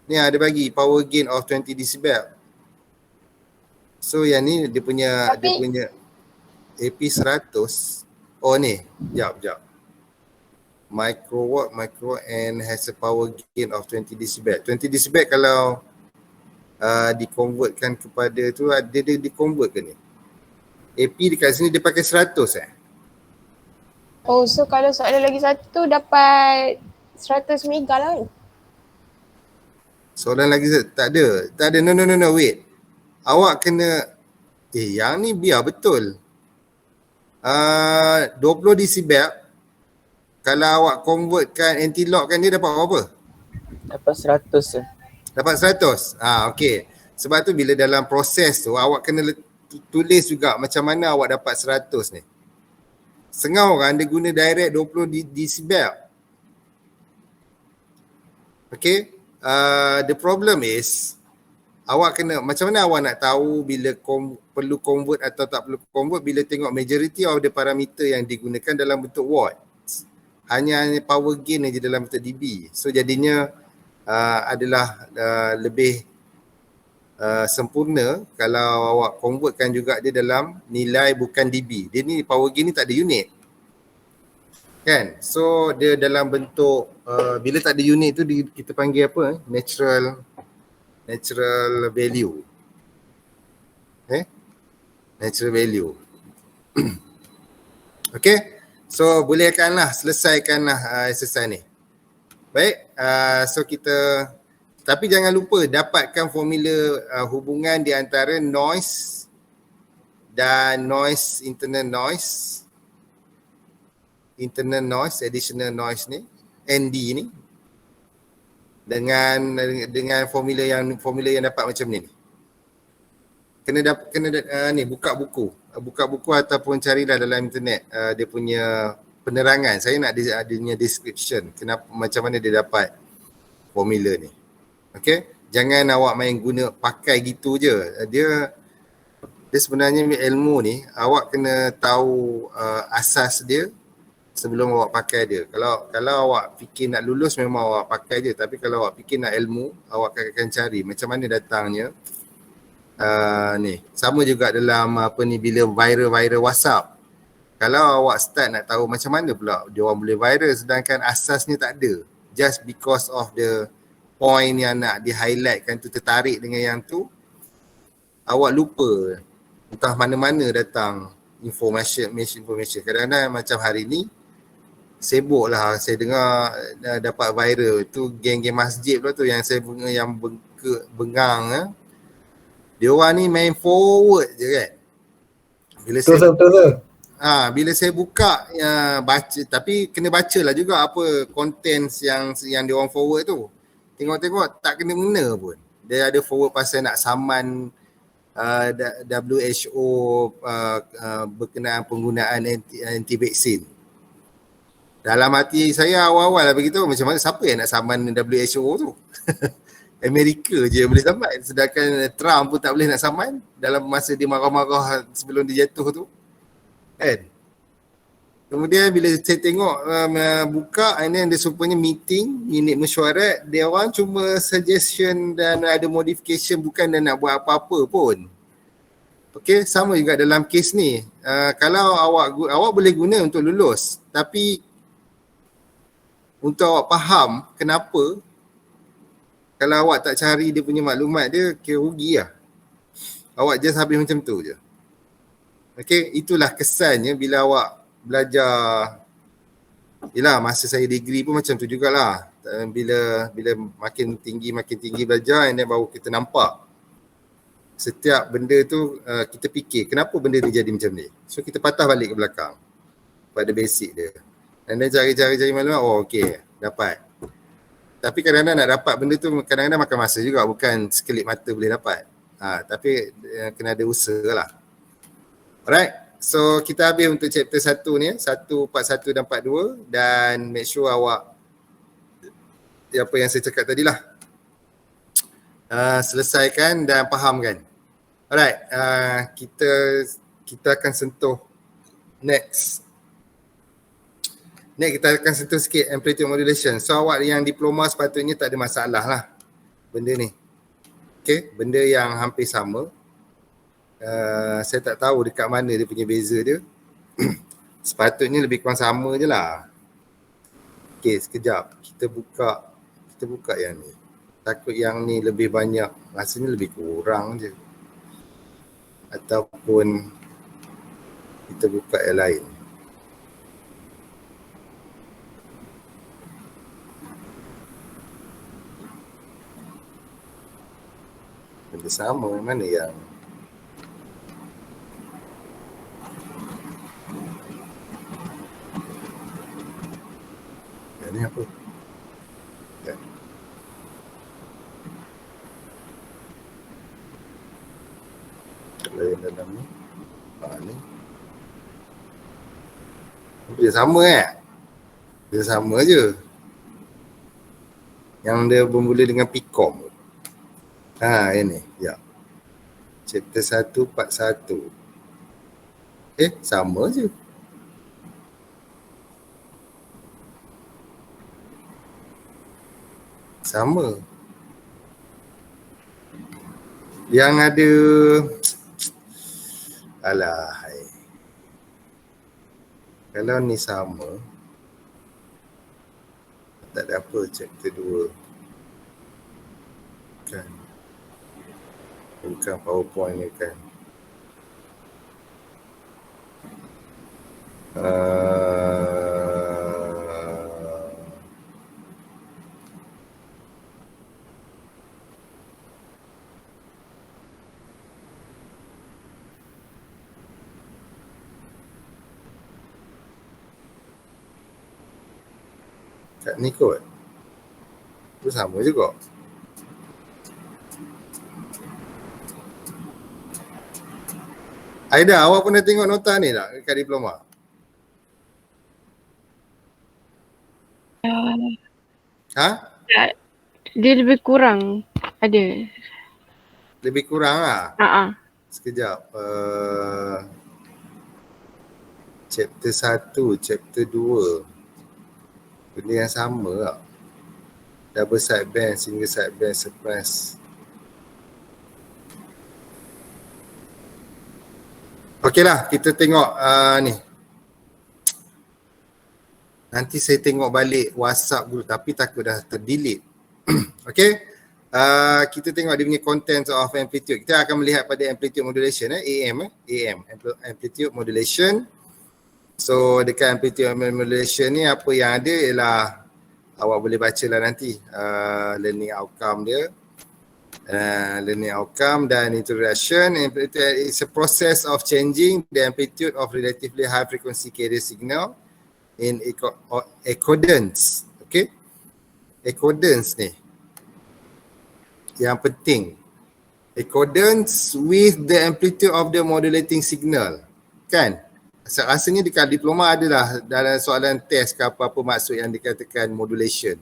Ni ada bagi power gain of 20 decibel. So yang ni dia punya AP 100. Oh ni, jap. Microwatt and has a power gain of 20 decibel. 20 decibel kalau dikonvertkan kepada tu, dia di-convert ke ni? AP dekat sini dia pakai 100 Oh, so kalau soalan lagi satu dapat 100 mega lah kan? Soalan lagi tak ada. No, wait. Awak kena yang ni biar betul. 20 decibel kalau awak convertkan anti-lock kan dia dapat berapa? Dapat 100 Dapat 100. Okey. Sebab tu bila dalam proses tu awak kena tulis juga macam mana awak dapat 100 ni. Setengah orang dia guna direct 20 decibel. Okay. The problem is awak kena, macam mana awak nak tahu bila perlu convert atau tak perlu convert bila tengok majority of the parameter yang digunakan dalam bentuk watt. Hanya power gain je dalam bentuk dB. So jadinya adalah lebih sempurna kalau awak convertkan juga dia dalam nilai bukan dB. Dia ni power gain ni tak ada unit. Kan? So dia dalam bentuk bila tak ada unit tu kita panggil apa? Natural value. Natural value. Okay. So bolehkanlah selesaikanlah exercise ni. Baik. So kita, tapi jangan lupa dapatkan formula hubungan di antara noise dan noise, internal noise, additional noise ni, ND ni, dengan formula yang dapat macam ni. Ni buka buku ataupun carilah dalam internet dia punya penerangan. Saya nak adanya description kenapa, macam mana dia dapat formula ni. Okay, jangan awak main guna pakai gitu je. Dia sebenarnya ilmu ni awak kena tahu asas dia sebelum awak pakai dia. Kalau awak fikir nak lulus memang awak pakai je, tapi kalau awak fikir nak ilmu, awak akan cari macam mana datangnya. Ni sama juga dalam bila viral WhatsApp. Kalau awak start nak tahu macam mana pula dia orang boleh viral sedangkan asasnya tak ada, just because of the point yang nak di-highlightkan tu tertarik dengan yang tu, awak lupa entah mana-mana datang information. Kadang-kadang macam hari ni sibuk lah saya dengar dapat viral tu geng-geng masjid pula tu yang saya bengang dia orang ni main forward je kan. Betul. Bila saya buka baca, tapi kena bacalah juga apa content yang dia orang forward tu. Tengok tak kena pun. Dia ada forward pasal nak saman WHO berkenaan penggunaan anti vaksin. Dalam hati saya awal-awal lah begitu, macam mana siapa yang nak saman WHO tu? Amerika je yang boleh saman, sedangkan Trump pun tak boleh nak saman dalam masa dia marah-marah sebelum dia jatuh tu kan. Kemudian bila saya tengok buka, and then dia rupanya minit mesyuarat, dia orang cuma suggestion dan ada modification, bukan dia nak buat apa-apa pun. Okay, sama juga dalam kes ni. Kalau awak boleh guna untuk lulus, tapi untuk awak faham kenapa, kalau awak tak cari dia punya maklumat dia, kira rugi lah. Awak just habis macam tu je. Okay, itulah kesannya bila awak belajar. Yelah, masa saya degree pun macam tu jugalah. Bila makin tinggi belajar, and then baru kita nampak setiap benda tu kita fikir kenapa benda ni jadi macam ni. So kita patah balik ke belakang pada basic dia. Dan then cari maklumat, okay, dapat. Tapi kadang-kadang nak dapat benda tu kadang-kadang makan masa juga, bukan sekelip mata boleh dapat. Tapi kena ada usaha lah. Alright, so kita habis untuk chapter 1 ni, 1, 41 dan 42, dan make sure awak apa yang saya cakap tadi lah selesaikan dan fahamkan. Alright, kita akan sentuh next kita akan sentuh sikit amplitude modulation. So awak yang diploma sepatutnya tak ada masalah lah benda ni. Okay, benda yang hampir sama. Saya tak tahu dekat mana dia punya beza dia. Sepatutnya lebih kurang sama je lah. Okay, sekejap. Kita buka yang ni. Takut yang ni lebih banyak, rasanya lebih kurang je. Ataupun kita buka yang lain. Benda sama, mana yang ni apa? Ya. Kalau yang dalam ni, ni. Dia sama Dia sama je. Yang dia bermula dengan PCOM. Ini, ya. Chapter 141. Sama je. Sama. Yang ada alahai. Kalau ni sama, tak ada apa chapter 2. Kan. Bukan PowerPoint ni kan. kat ni kot. Tu sama juga. Aida, awak pernah tengok nota ni tak dekat diploma? Ha? Dia lebih kurang ada. Lebih kurang lah. Sekejap. Chapter 1, chapter 2. Benda yang sama tak? Double sideband, single sideband, suppress. Okey lah, kita tengok ni. Nanti saya tengok balik WhatsApp dulu tapi takut dah terdelete. Okey. Kita tengok dia punya contents of amplitude. Kita akan melihat pada amplitude modulation AM amplitude modulation. So dekat amplitude modulation ni apa yang ada ialah awak boleh baca lah nanti learning outcome dia. Learning outcome dan introduction. It's a process of changing the amplitude of relatively high frequency carrier signal in accordance. Okay, accordance ni yang penting, accordance with the amplitude of the modulating signal, kan? Rasanya dekat diploma adalah dalam soalan test ke apa-apa maksud yang dikatakan modulation.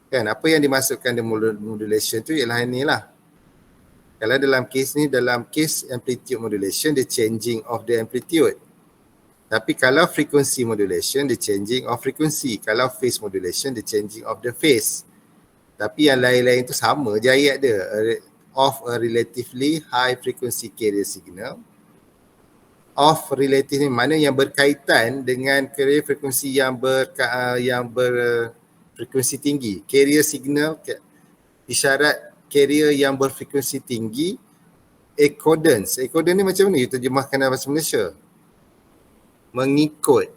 Kan, apa yang dimasukkan the modulation tu ialah inilah. Kalau dalam case ni, dalam case amplitude modulation, the changing of the amplitude. Tapi kalau frequency modulation, the changing of frequency. Kalau phase modulation, the changing of the phase. Tapi yang lain-lain tu sama je ayat dia. Of a relatively high frequency carrier signal. Of relatively, mana yang berkaitan dengan carrier frekuensi yang frekuensi tinggi. Carrier signal, isyarat carrier yang berfrekuensi tinggi. Accordance. Accordance ni macam mana you terjemahkan dalam bahasa Malaysia? Mengikut,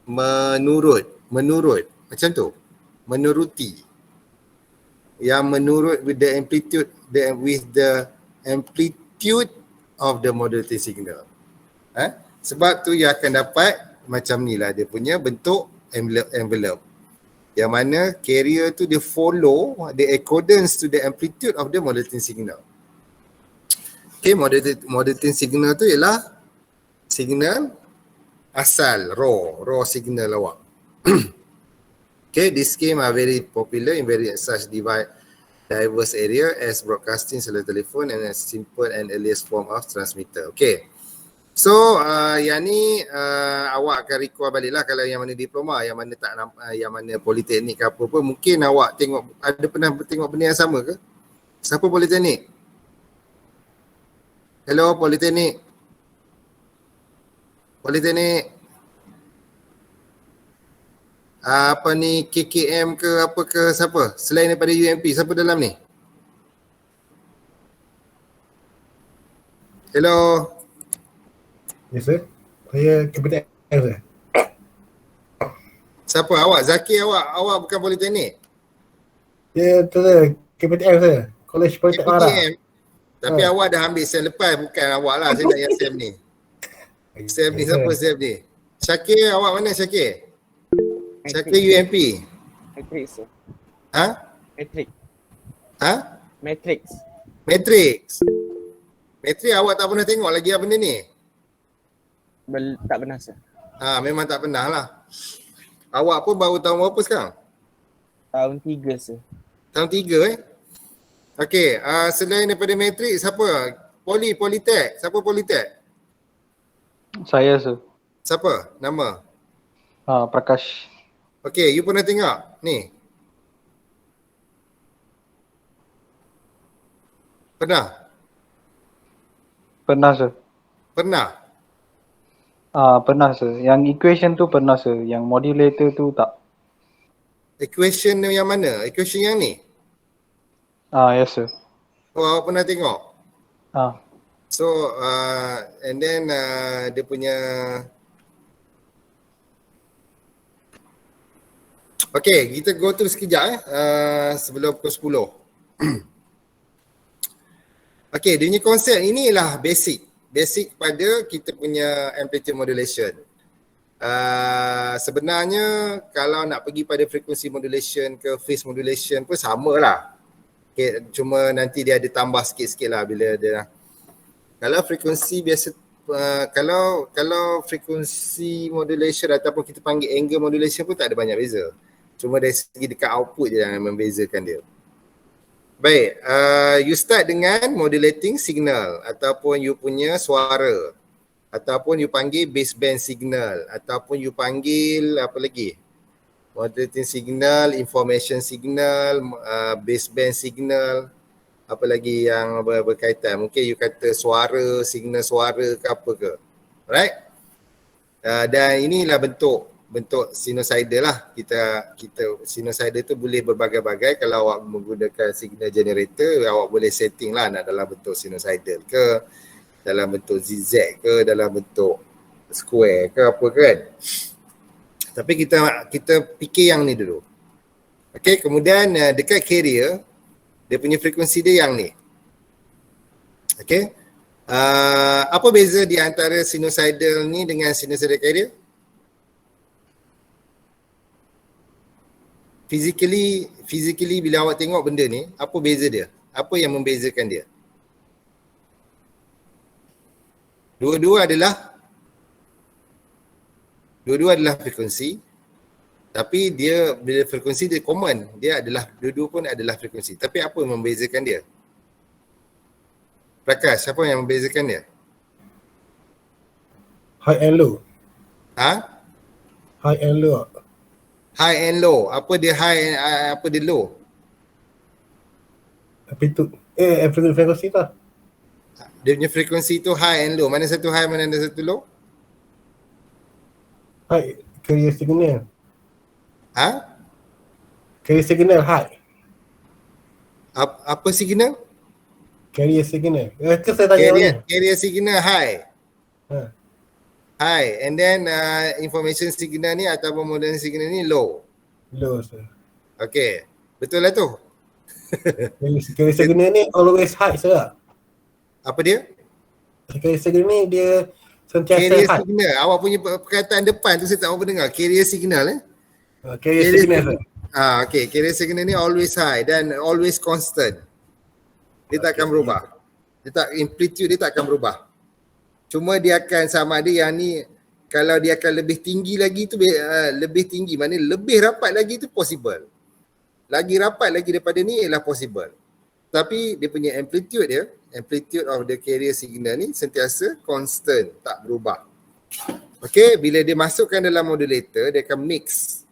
menurut, macam tu. Menuruti. Yang menurut with the amplitude, with the amplitude of the modulating signal. Sebab tu you akan dapat macam ni lah dia punya bentuk envelope. Yang mana carrier tu dia follow the accordance to the amplitude of the modulating signal. Okay, modulating signal tu ialah signal asal, raw signal awak. Okay, this scheme are very popular in very such diverse area as broadcasting, cellular telephone and a simple and earliest form of transmitter. Okay. So yang ni awak akan recall balik lah kalau yang mana diploma, yang mana tak nampak, yang mana politeknik ke apa pun, mungkin awak tengok, ada pernah tengok benda yang sama ke? Siapa politeknik? Hello politeknik. Politeknik. Apa ni KKM ke apa ke, siapa? Selain daripada UMP, siapa dalam ni? Hello. Yes sir. Saya KPTM sir. Siapa awak? Zakir awak bukan politeknik? Ya betul sir. KPTM sir. College Politeknik Mara. KPTM. Tapi awak dah ambil sem lepas, bukan awak lah. Saya nak yang sem ni. Sem ni siapa sem ni? Syakir, awak mana Syakir? Syakir UMP. Matrix sir. Matrix. Matrix. Matrix. Matrix awak tak pernah tengok lagi apa benda ni? Tak pernah sir. Memang tak pernah lah. Awak pun baru tahun berapa sekarang? Tahun 3 sir. Tahun 3 Okey, selain daripada Matrix, siapa? Politek. Siapa Politek? Saya sir. Siapa? Nama? Prakash. Okey, you pernah tengok ni? Pernah? Pernah sir. Pernah? Pernah sir. Yang equation tu pernah sir. Yang modulator tu tak. Equation yang mana? Equation yang ni? Yes sir. Oh, awak pernah tengok? So, and then dia punya... Okay, kita go through sekejap sebelum pukul 10. Okay, dia punya konsep inilah basic pada kita punya amplitude modulation. sebenarnya kalau nak pergi pada frequency modulation ke phase modulation pun sama lah. Okay, cuma nanti dia ada tambah sikit-sikit lah bila dia. Kalau frekuensi biasa, kalau frekuensi modulation ataupun kita panggil angle modulation pun tak ada banyak beza. Cuma dari segi dekat output je yang membezakan dia. Baik, you start dengan modulating signal ataupun you punya suara. Ataupun you panggil baseband signal, ataupun you panggil apa lagi? Modulating signal, information signal, baseband signal, apa lagi yang berkaitan? Mungkin you kata suara, signal suara ke apa ke. Alright? Dan inilah bentuk sinusoidal lah. Kita sinusoidal tu boleh berbagai-bagai. Kalau awak menggunakan signal generator, awak boleh setting lah nak dalam bentuk sinusoidal ke, dalam bentuk zigzag ke, dalam bentuk square ke apa kan. Tapi kita fikir yang ni dulu. Okay, kemudian dekat carrier, dia punya frekuensi dia yang ni. Okay. Apa beza di antara sinusoidal ni dengan sinusoidal carrier? Physically bila awak tengok benda ni, apa beza dia? Apa yang membezakan dia? Dua-dua adalah frekuensi, tapi dia bila frekuensi dia common, dia adalah dua-dua pun adalah frekuensi. Tapi apa yang membezakan dia? Prakash, apa yang membezakan dia? High and low. Ha? High and low. High and low. Apa dia high, apa dia low? Apa itu? Frekuensi tu. Dia punya frekuensi tu high and low. Mana satu high, mana satu low? High. Carrier signal. Ha? Carrier signal high. Apa signal? Carrier signal. Ke saya tanya mana? Carrier signal high. Ha. High. And then information signal ni ataupun modulation signal ni low. Low sir. Okay. Betul lah tu. Carrier signal ni always high sir. Apa dia? Carrier signal ni dia sentiasa Carrier high. signal. Awak punya perkataan depan tu saya tak apa dengar. Carrier signal Carrier signal sir. Okay. Carrier signal ni always high dan always constant. Dia tak akan berubah. Amplitude dia tak akan berubah. Cuma dia akan sama ada yang ni, kalau dia akan lebih tinggi lagi tu, lebih tinggi, maknanya lebih rapat lagi tu possible. Lagi rapat lagi daripada ni ialah possible. Tapi dia punya amplitude of the carrier signal ni sentiasa constant, tak berubah. Okay, bila dia masukkan dalam modulator, dia akan mix.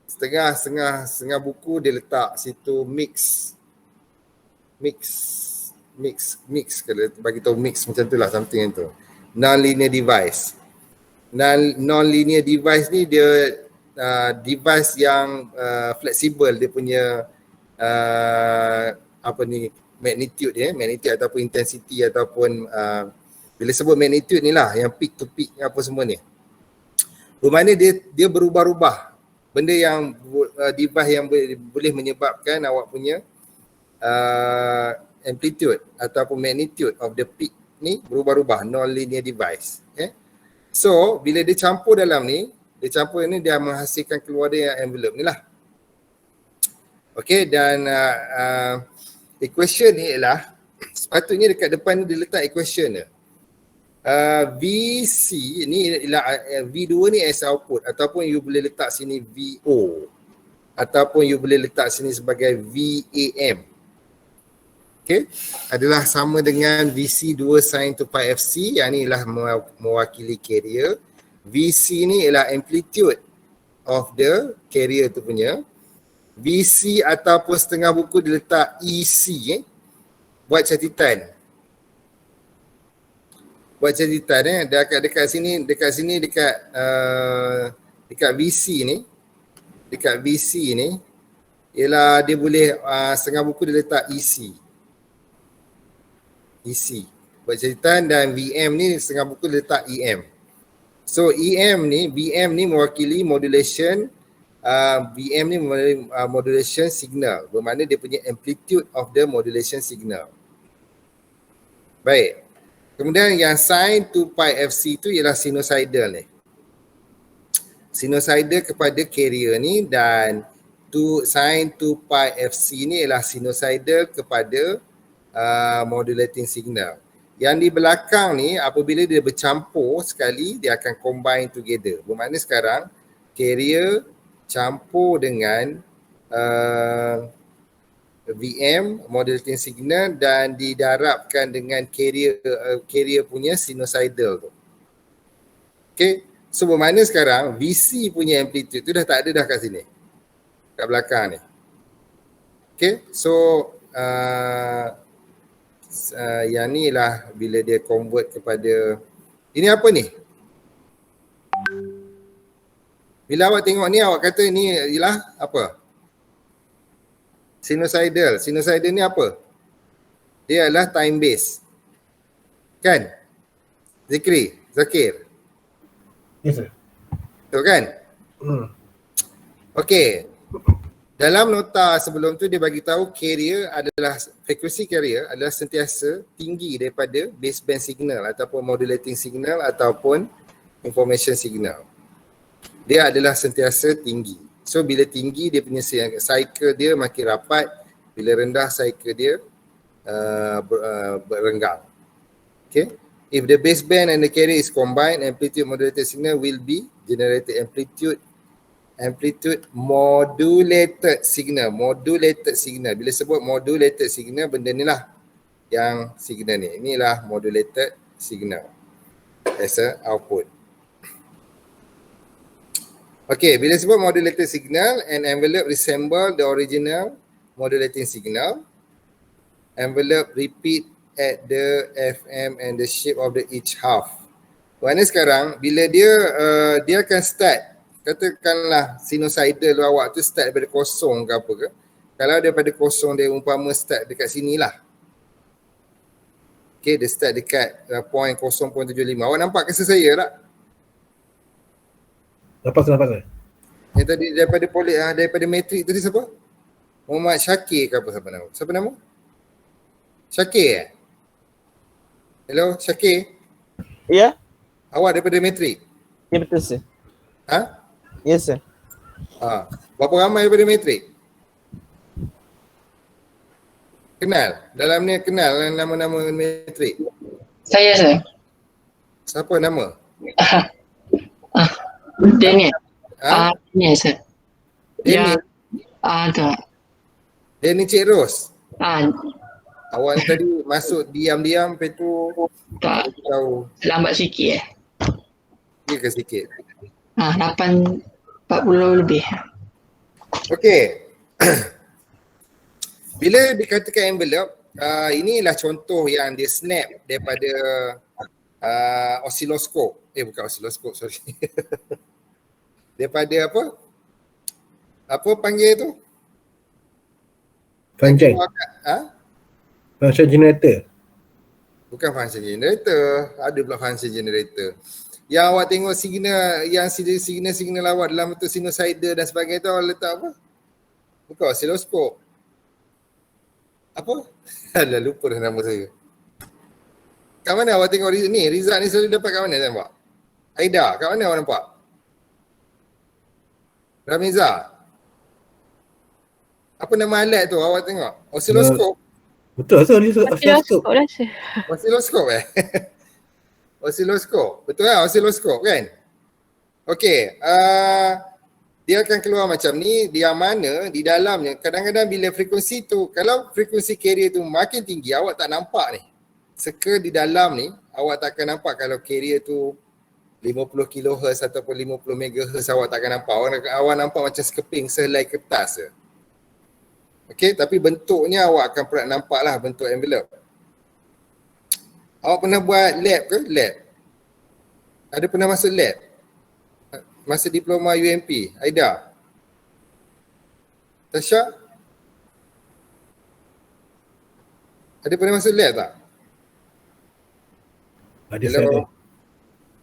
Setengah buku dia letak situ mix, kalau bagi tahu mix macam tu lah, something yang tu. Non-linear device. Non-linear device ni dia device yang fleksibel, dia punya magnitude ataupun intensity ataupun bila sebut magnitude ni lah yang peak to peak apa semua ni. Bermakna dia berubah-ubah. Benda yang device yang boleh menyebabkan awak punya amplitude ataupun magnitude of the peak ni berubah-ubah, non-linear device. Okay? So, bila dia campur dalam ni, dia menghasilkan keluar dia envelope ni lah. Okay, dan equation ni ialah, sepatutnya dekat depan ni dia letak equation dia. VC ni ialah V2 ni as output, ataupun you boleh letak sini VO, ataupun you boleh letak sini sebagai VAM. Okay, adalah sama dengan VC 2 sin 2 pi FC, yang ni ialah mewakili carrier. VC ni ialah amplitude of the carrier tu punya. VC ataupun setengah buku dia letak EC. Buat catatan. Dekat sini dekat VC ni ialah dia boleh setengah buku dia letak EC. Buat catatan, dan VM ni setengah buku dia letak EM. So VM ni mewakili modulation, VM ni mewakili modulation signal. Bermakna dia punya amplitude of the modulation signal. Baik. Kemudian yang sin 2 pi FC tu ialah sinusoidal ni. sinusoidal kepada carrier ni, dan sin 2 pi FC ni ialah sinusoidal kepada modulating signal. Yang di belakang ni apabila dia bercampur sekali, dia akan combine together. Bermakna sekarang carrier campur dengan VM modulating signal dan didarabkan dengan carrier punya sinusoidal tu. Okay, so bermakna sekarang VC punya amplitude tu dah tak ada dah kat sini, kat belakang ni. Okay, so yang ni lah bila dia convert kepada, ini apa ni? Bila awak tengok ni, awak kata ni ialah apa? Sinusoidal. Sinusoidal ni apa? Dia adalah time base. Kan? Zakir. Yes sir. Betul kan? Okey. Dalam nota sebelum tu dia bagi tahu frekuensi carrier adalah sentiasa tinggi daripada baseband signal ataupun modulating signal ataupun information signal. Dia adalah sentiasa tinggi. So bila tinggi, dia punya cycle dia makin rapat, bila rendah cycle dia berenggang. Okay. If the baseband and the carrier is combined, amplitude modulated signal will be generated. Amplitude modulated signal. Bila sebut modulated signal, benda ni lah yang signal ni. Inilah modulated signal as a output. Okay, bila sebut modulated signal, an envelope resemble the original modulating signal. Envelope repeat at the FM and the shape of the each half. Maknanya sekarang bila dia akan start, katakanlah sinusoidal awak tu start daripada kosong ke apa ke. Kalau daripada kosong, dia umpama start dekat sini lah. Okay, dia start dekat point 0.75. Awak nampak kesal saya tak? Nampak. Yang tadi daripada matrik tadi siapa? Muhammad Syakir ke apa siapa nama? Syakir Hello, Syakir. Ya? Awak daripada matrik? Ya, betul sir. Ha? Ya sir. Berapa ramai daripada matrik? Kenal? Dalam ni kenal nama-nama matrik? Saya sir. Siapa nama? Daniel. Ha? Daniel sir. Denny? Tu. Denny Cik Ros? Ah, Awak tadi masuk diam-diam, lepas tu tak tahu lambat sikit dia ke sikit. 8.40 lebih. Okey. Bila dikatakan envelope, inilah contoh yang dia snap daripada osiloskop. Bukan osiloskop, sorry. Daripada apa? Apa panggil tu? Function. Function generator. Bukan function generator. Ada pula function generator. Yang awak tengok signal, yang signal awak dalam bentuk sinusoidal dan sebagainya tu, awak letak apa? Bukan osiloskop. Apa? Dah lupa dah nama saya. Kat mana awak tengok ni? Result ni selalu dapat kat mana nampak? Aida, kat mana awak nampak? Ramiza. Apa nama alat tu awak tengok? Osiloskop. Betul so osiloskop. Osiloskop Osiloskop. Betul lah, osiloskop kan? Okey, dia akan keluar macam ni, yang mana di dalamnya kadang-kadang bila frekuensi tu, kalau frekuensi carrier tu makin tinggi, awak tak nampak ni. Seka di dalam ni, awak tak akan nampak kalau carrier tu 50 kHz ataupun 50 MHz, awak tak akan nampak. Awak nampak macam sekeping sehelai kertas je. Okey, tapi bentuknya awak akan pernah nampak lah bentuk envelope. Awak pernah buat lab ke? Lab? Ada pernah masuk lab? Masa diploma UMP? Aida? Tasha? Ada pernah masuk lab tak? Ada saya.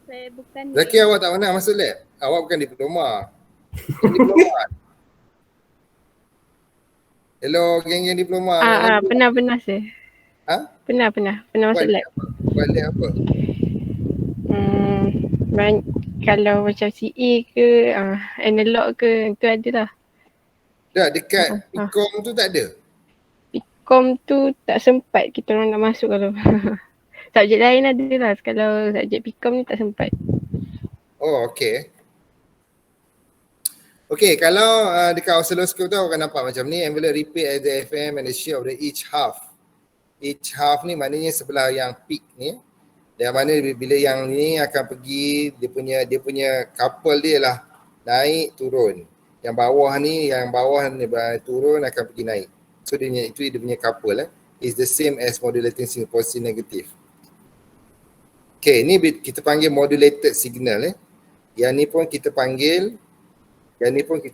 Saya bukan. Zaki, awak tak pernah masuk lab? Awak bukan diploma. Diploma. Hello, geng-geng diploma. Pernah saya. Ha? Pernah masuk lab. Buat lab apa? Kalau macam CA ke, analog ke, tu ada lah. Dah dekat Ah. Picom tu tak ada. Kom tu tak sempat kita orang nak masuk kalau. Subjek lain ada lah. Kalau subjek Picom ni tak sempat. Oh, okay. Okay, kalau dekat oscilloscope tu awak akan nampak macam ni, envelope repeat as the FM and the shape of the each half. Each half ni maknanya sebelah yang peak ni. Dan mana bila yang ni akan pergi, dia punya couple dia lah naik turun. Yang bawah ni turun akan pergi naik. So dia punya couple is the same as modulating signal positive negative. Okay, ni kita panggil modulated signal Yang ni pun kita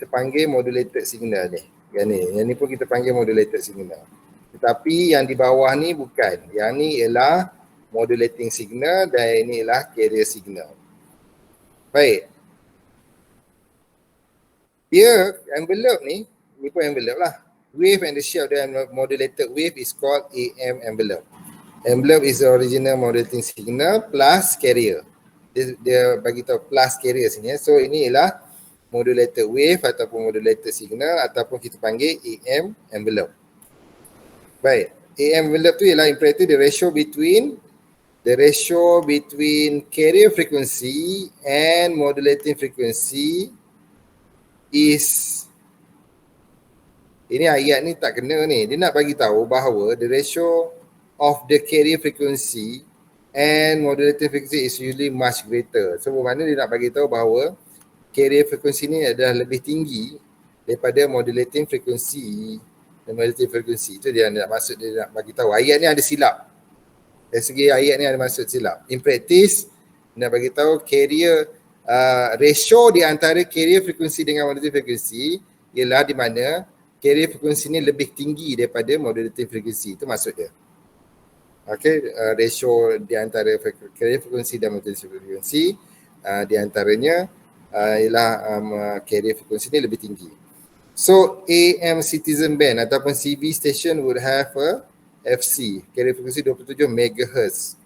panggil modulated signal ni. Yang ni pun kita panggil modulated signal. Tetapi yang di bawah ni bukan. Yang ni ialah modulating signal dan ini ialah carrier signal. Baik. Dia envelope ni pun envelope lah. Wave and the shape of the modulated wave is called AM envelope. Envelope is the original modulating signal plus carrier. Dia bagi tahu plus carrier sini. So ini ialah modulated wave ataupun modulated signal ataupun kita panggil AM envelope. Baik. AM envelope tu ialah imperative the ratio between carrier frequency and modulating frequency is, ini ayat ni tak kena ni. Dia nak bagi tahu bahawa the ratio of the carrier frequency and modulating frequency is usually much greater. So bermakna dia nak bagi tahu bahawa carrier frequency ni adalah lebih tinggi daripada modulating frequency. Dan modulating frequency itu dia nak maksud, dia nak bagi tahu. Ayat ni ada silap. Dari segi ayat ni ada maksud silap. In practice, nak bagi tahu carrier ratio di antara carrier frequency dengan modulating frequency ialah di mana carrier frequency ni lebih tinggi daripada modulating frequency. Itu maksud dia. Okay, ratio di antara carrier frequency dan modulating frequency di antaranya ialah carrier frequency ni lebih tinggi. So AM citizen band ataupun CV station would have a FC, carrier frequency 27 MHz.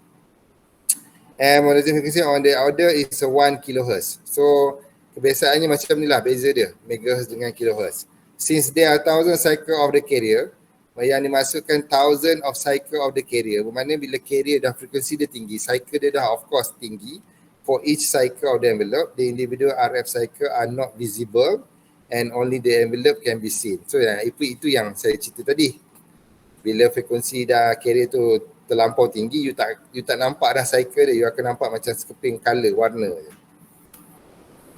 And modulating frequency on the order is 1 kHz. So kebiasaannya macam ni lah beza dia, megahertz dengan kilohertz. Since there are 1000 cycle of the carrier, yang dimasukkan 1000 of cycle of the carrier, bermakna bila carrier dah frekuensi dia tinggi, cycle dia dah of course tinggi. For each cycle of the envelope, the individual RF cycle are not visible and only the envelope can be seen. So itu yang saya cerita tadi. Bila frekuensi dah carrier tu terlampau tinggi, you tak nampak dah cycle dia, you akan nampak macam sekeping color, warna je.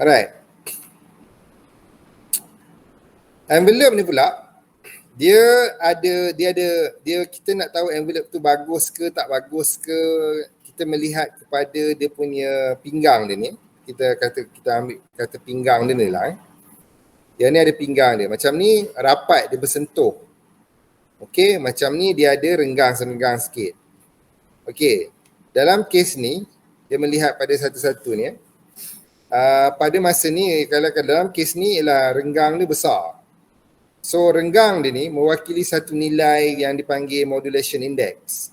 Alright. Envelope ni pula, dia kita nak tahu envelope tu bagus ke tak bagus ke, kita melihat kepada dia punya pinggang dia ni. Kita ambil kata pinggang dia ni lah. Yang ni ada pinggang dia. Macam ni rapat, dia bersentuh. Okey, macam ni dia ada renggang sikit. Okey, dalam kes ni, dia melihat pada satu-satu ni. Pada masa ni, kalau dalam kes ni ialah renggang dia besar. So renggang dia ni mewakili satu nilai yang dipanggil modulation index.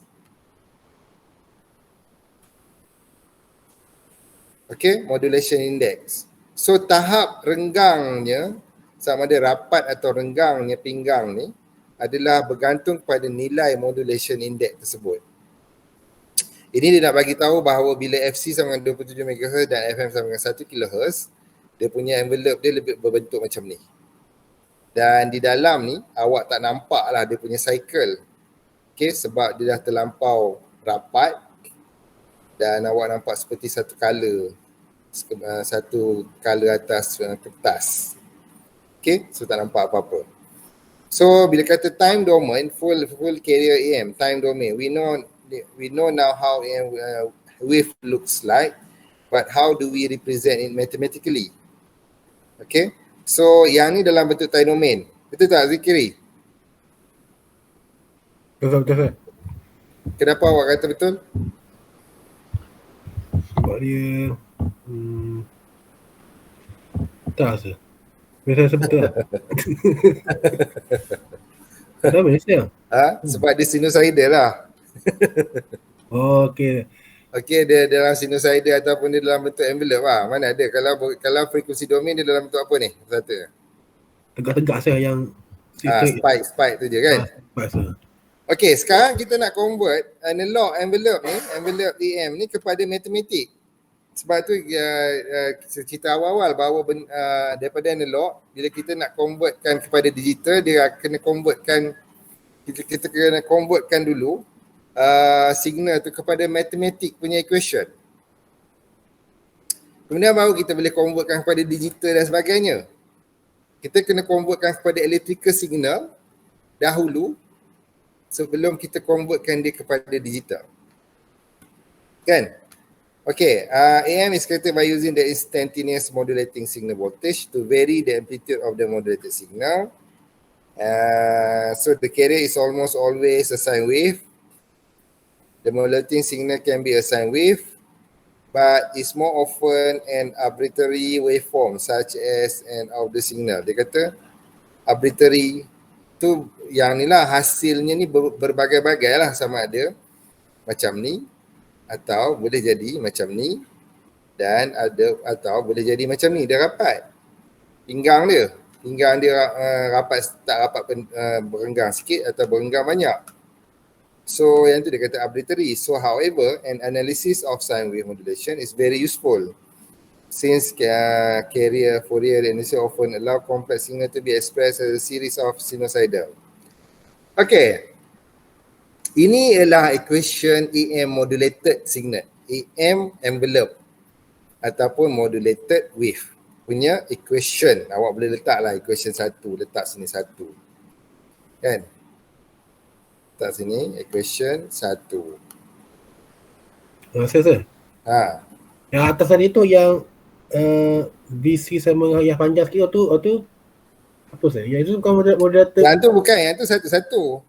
Okay, modulation index. So tahap renggangnya, sama ada rapat atau renggangnya pinggang ni, adalah bergantung kepada nilai modulation index tersebut. Ini dia nak bagi tahu bahawa bila FC sama dengan 27 MHz dan FM sama dengan 1 kHz, dia punya envelope dia lebih berbentuk macam ni. Dan di dalam ni, awak tak nampak lah dia punya cycle. Okay, sebab dia dah terlampau rapat dan awak nampak seperti satu color atas kertas. Okay, so tak nampak apa-apa. So bila kata time domain, full carrier AM, time domain, we know now how AM wave looks like, but how do we represent it mathematically? Okay, so yang ni dalam bentuk time domain. Betul tak Zikri? Betul. Kenapa awak kata betul? Sebab dia tak rasa. Biasa rasa betul lah. Kenapa Malaysia? Sebab dia sinusoidal lah. Oh, okay. Okey, dia dalam sinusoidal ataupun dia dalam bentuk envelope lah. Mana ada? Kalau frekuensi domain dia dalam bentuk apa ni? Satu. Tegak-tegak saya yang Spike tu je kan? Spike. Okey, sekarang kita nak convert analog envelope EM ni kepada matematik. Sebab tu cerita awal-awal bahawa daripada analog, bila kita nak convertkan kepada digital, dia kena convertkan, kita kena convertkan dulu signal tu kepada matematik punya equation. Kemudian baru kita boleh convertkan kepada digital dan sebagainya. Kita kena convertkan kepada electrical signal dahulu sebelum kita convertkan dia kepada digital. Kan? Okay, AM is created by using the instantaneous modulating signal voltage to vary the amplitude of the modulated signal. So the carrier is almost always a sine wave. The modulating signal can be a sine wave, but is more often an arbitrary waveform such as an of the signal. Dia kata arbitrary tu yang ni lah, hasilnya ni berbagai-bagai lah, sama ada macam ni atau boleh jadi macam ni dan ada atau boleh jadi macam ni. Dia rapat pinggang dia rapat, tak rapat berenggang sikit atau berenggang banyak. So yang tu dia kata arbitrary. So however, an analysis of sine wave modulation is very useful since carrier Fourier analysis often allow complex signal to be expressed as a series of sinusoidal. Okay, ini ialah equation EM modulated signal, EM envelope ataupun modulated wave punya equation. Awak boleh letaklah equation 1, letak sini 1. Kan? Letak sini equation 1. Saya. Yang atas tadi tu yang BC sama yang panjang sikit tu apa saya? Yang itu bukan moderator. Yang tu bukan, yang tu satu-satu.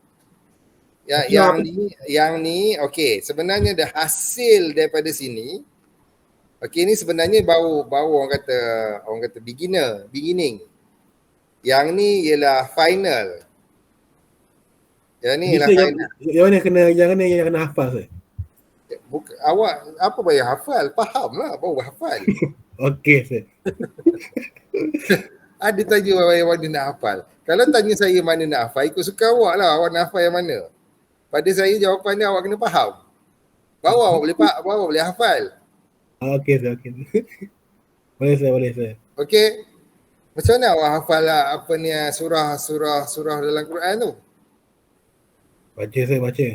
Yang ni okey, sebenarnya dah hasil daripada sini. Okey, ni sebenarnya baru orang kata beginning. Yang ni ialah final. Yang ni ialah final. Yang kena hafal saya. Awak apa payah hafal? Faham lah baru hafal. Okey saya. Ada tanya mana nak hafal. Kalau tanya saya mana nak hafal, ikut suka awak lah, awak nak hafal yang mana. Pada saya jawapan dia awak kena faham. Baru awak boleh hafal. Okey saya, okey. Boleh saya. Okey. Macam mana awak hafal lah apa ni surah dalam Quran tu? Baca. Hari baca.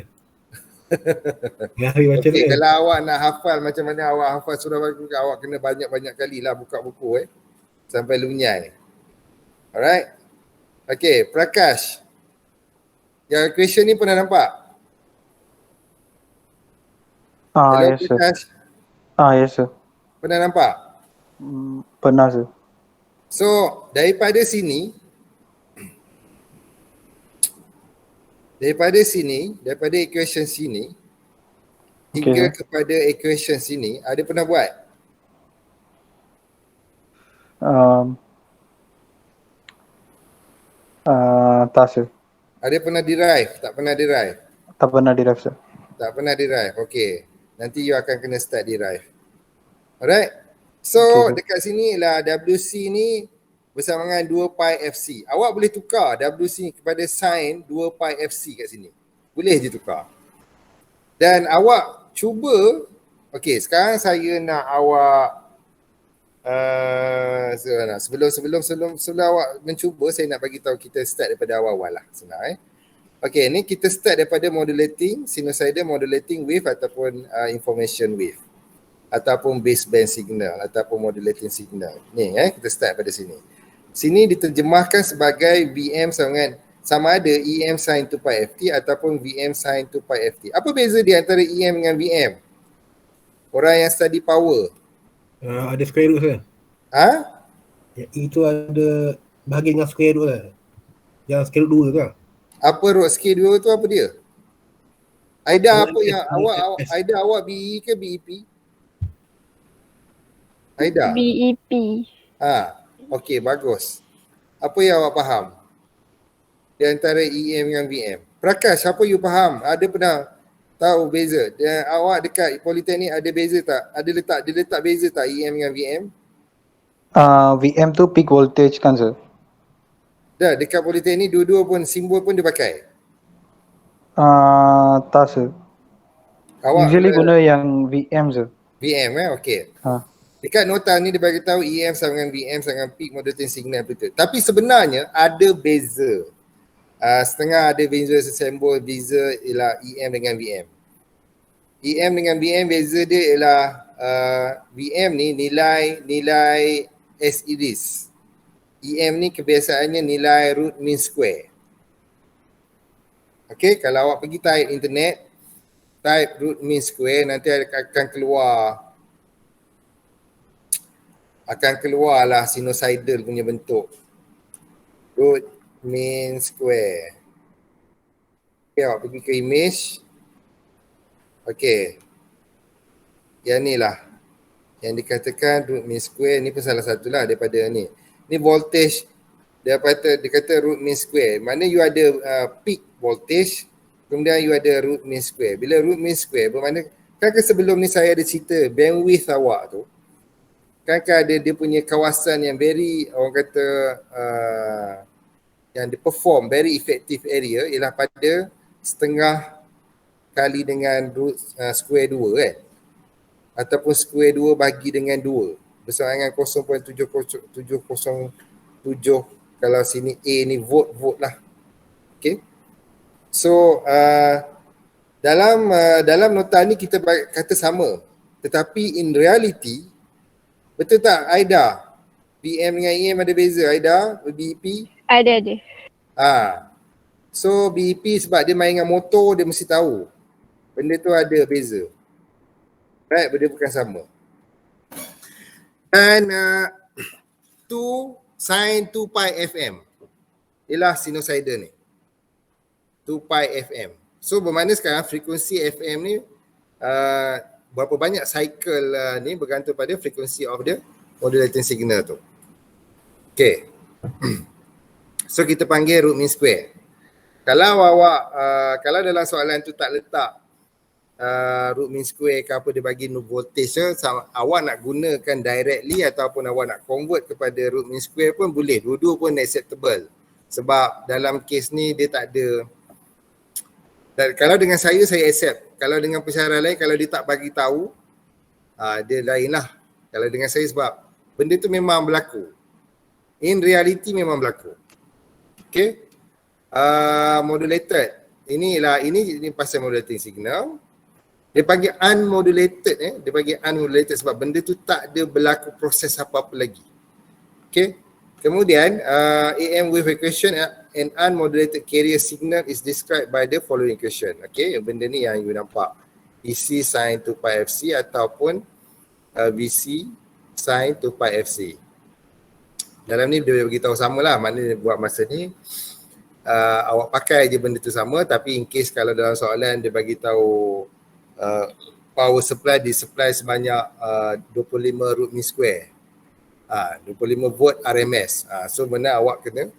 Okey, kalau awak nak hafal macam mana awak hafal surah Al-Quran, awak kena banyak-banyak kali lah buka buku sampai lunyai. Alright. Okey, Prakash. Yang equation ni pernah nampak? Hello, Yes sir. Prakash. Yes sir. Pernah nampak? Pernah sir. So, daripada sini, daripada equation sini hingga kepada equation sini, ada pernah buat? Tak sir. Ada pernah derive? Tak pernah derive? Tak pernah derive sir. Tak pernah derive. Okey. Nanti you akan kena start derive. Alright. So dekat sini lah WC ni bersama dengan 2 pi FC. Awak boleh tukar WC kepada sin 2 pi FC kat sini. Boleh je tukar. Dan awak cuba, okey, sekarang saya nak awak sebelum awak mencuba, saya nak bagi tahu kita start daripada awal-awal lah senang. Okey, ni kita start daripada modulating sinusoidal modulating wave ataupun information wave ataupun baseband signal ataupun modulating signal. Ni kita start pada sini. Sini diterjemahkan sebagai VM sama ada EM sin 2 pi FT ataupun VM sin 2 pi FT. Apa beza di antara EM dengan VM? Orang yang study power. Ada square root saya. Itu ada bahagi dengan square root lah. Yang square root 2 tu lah. Apa root scale 2 tu apa dia? Aida apa yang Aida awak BE ke BEP? Aida? BEP. Okey, bagus. Apa yang awak faham di antara EM dengan VM? Prakash, apa you faham? Ada pernah Tahu beza. Awak dekat Politeknik ada beza tak? Dia letak beza tak EM dengan VM? VM tu peak voltage kan sir? Dah dekat Politeknik dua-dua pun simbol pun dia pakai. Tak sir. Awak Usually guna yang VM sir. VM okey. Ha. Dekat nota ni dia bagi tahu EM sama dengan VM sama dengan peak modulating signal amplitude. Tapi sebenarnya ada beza. Setengah ada beza sesimbol, beza ialah EM dengan VM. EM dengan VM beza dia ialah VM ni nilai SEDs. EM ni kebiasaannya nilai root mean square. Okey, kalau awak pergi type internet, type root mean square, nanti akan keluarlah sinusoidal punya bentuk. Root mean square. Okay, awak pergi ke image. Okay. Yang ni lah. Yang dikatakan root mean square ni pun salah satulah daripada ni. Ni voltage. Dia kata root mean square. Mana you ada peak voltage, kemudian you ada root mean square. Bila root mean square bermakna, kan sebelum ni saya ada cerita bandwidth awak tu. Kan ada dia punya kawasan yang very, orang kata yang dia perform very effective area ialah pada setengah kali dengan root square 2 kan, ataupun square 2 bagi dengan 2 bersama dengan 0.707. Kalau sini A ni volt lah. Okay. So dalam nota ni kita kata sama, tetapi in reality betul tak Aida? PM dengan EM ada beza Aida, BEP? Ada. So BEP sebab dia main dengan motor, dia mesti tahu benda tu ada beza. Right, benda bukan sama. Dan 2 sin 2 pi FM ialah sinusoidal ni. 2 pi FM. So bermakna sekarang frekuensi FM ni berapa banyak cycle ni bergantung pada frekuensi of the modulating signal tu. Okay. So kita panggil root mean square. Kalau awak kalau dalam soalan tu tak letak root mean square ke apa, dia bagi voltage, awak nak gunakan directly ataupun awak nak convert kepada root mean square pun boleh. Dua-dua pun acceptable. Sebab dalam kes ni dia tak ada. Dan kalau dengan saya accept. Kalau dengan pensyarah lain, kalau dia tak bagi tahu, dia lain lah. Kalau dengan saya sebab benda tu memang berlaku. In reality memang berlaku. Okay. Modulated. Ini pasal modulating signal. Dia panggil unmodulated. Dia panggil unmodulated sebab benda tu tak ada berlaku proses apa-apa lagi. Okay. Kemudian AM wave equation, an unmodulated carrier signal is described by the following equation. Okay, benda ni yang you nampak. EC sin 2 pi FC ataupun VC sin 2 pi FC. Dalam ni dia beritahu sama lah, maknanya buat masa ni awak pakai je benda tu sama, tapi in case kalau dalam soalan dia bagi tahu power supply di-supply sebanyak 25 root mean square. 25 volt RMS. So benar awak kena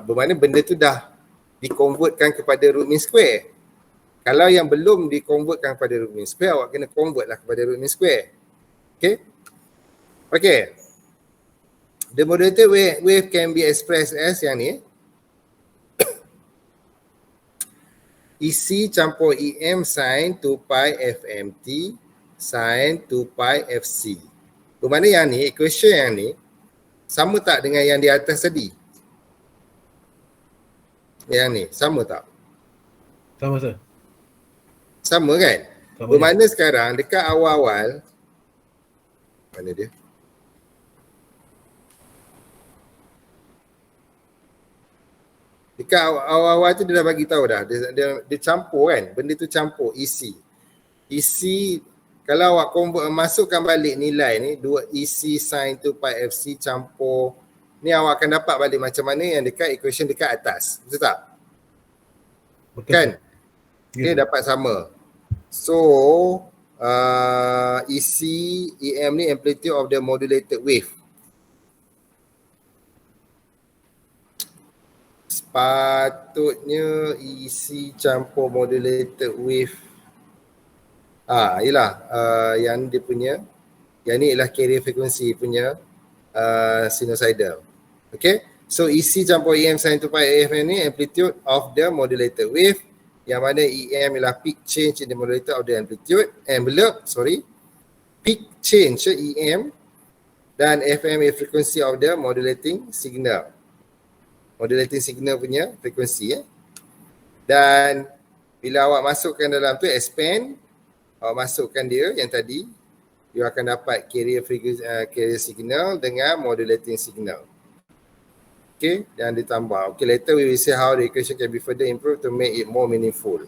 bermakna benda tu dah dikonvertkan kepada root mean square. Kalau yang belum dikonvertkan kepada root mean square, awak kena convert lah kepada root mean square. Okay. Okay. The modulated wave can be expressed as yang ni. EC campur EM sin 2 pi FMT sin 2 pi FC. Bermakna yang ni, equation yang ni sama tak dengan yang di atas tadi? Yang ni, sama tak? Sama sir. Sama kan? Sama Bermakna sekarang dekat awal-awal, mana dia? Dekat awal-awal tu dia dah bagi tahu dah. Dia campur kan? Benda tu campur EC. EC kalau awak masukkan balik nilai ni 2 EC sin 2 pi FC campur ni, awak akan dapat balik macam mana yang dekat equation dekat atas. Betul tak? Betul. Kan? Ya. Dia dapat sama. So EC EM ni amplitude of the modulated wave. sepatutnya EC campur modulated wave. Yang dia punya, yang ni ialah carrier frequency punya sinusoidal. Okay, so EC campur EM sin 2 pi AF ni amplitude of the modulated wave, yang mana EM ialah peak change in the modulator of the amplitude envelope, peak change EM, dan FM is frequency of the modulating signal. Modulating signal punya frekuensi Dan bila awak masukkan dalam tu expand, awak masukkan dia yang tadi, you akan dapat carrier signal dengan modulating signal. Okay, dan ditambah. Okay, later we will see how the equation can be further improved to make it more meaningful.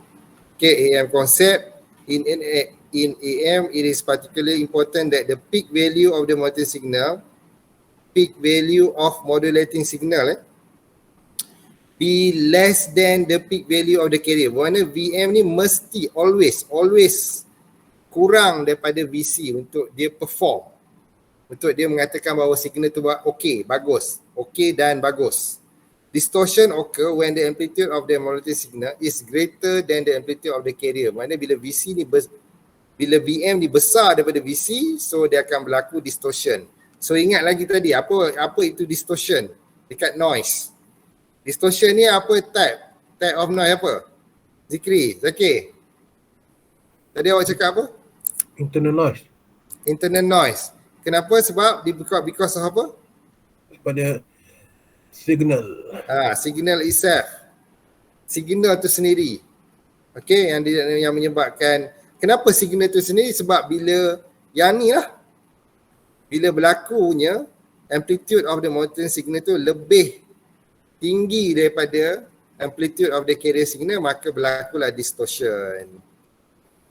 Okay, AM concept. In AM, it is particularly important that the peak value of the modulating signal, be less than the peak value of the carrier. Mana VM ni mesti always kurang daripada VC untuk dia perform. Untuk dia mengatakan bahawa signal tu okey dan bagus. Distortion occur when the amplitude of the modulating signal is greater than the amplitude of the carrier. Mana bila bila VM ni besar daripada VC, so dia akan berlaku distortion. So ingat lagi tadi, apa itu distortion dekat noise. Distortion ni apa type of noise apa? Zikri, Zakir. Tadi awak cakap apa? Internal noise. Kenapa? Sebab because of apa? Pada signal. Signal itself. Signal tu sendiri. Okay, yang menyebabkan kenapa signal tu sendiri, sebab bila yang ni lah, bila berlakunya amplitude of the modulating signal tu lebih tinggi daripada amplitude of the carrier signal, maka berlakulah distortion.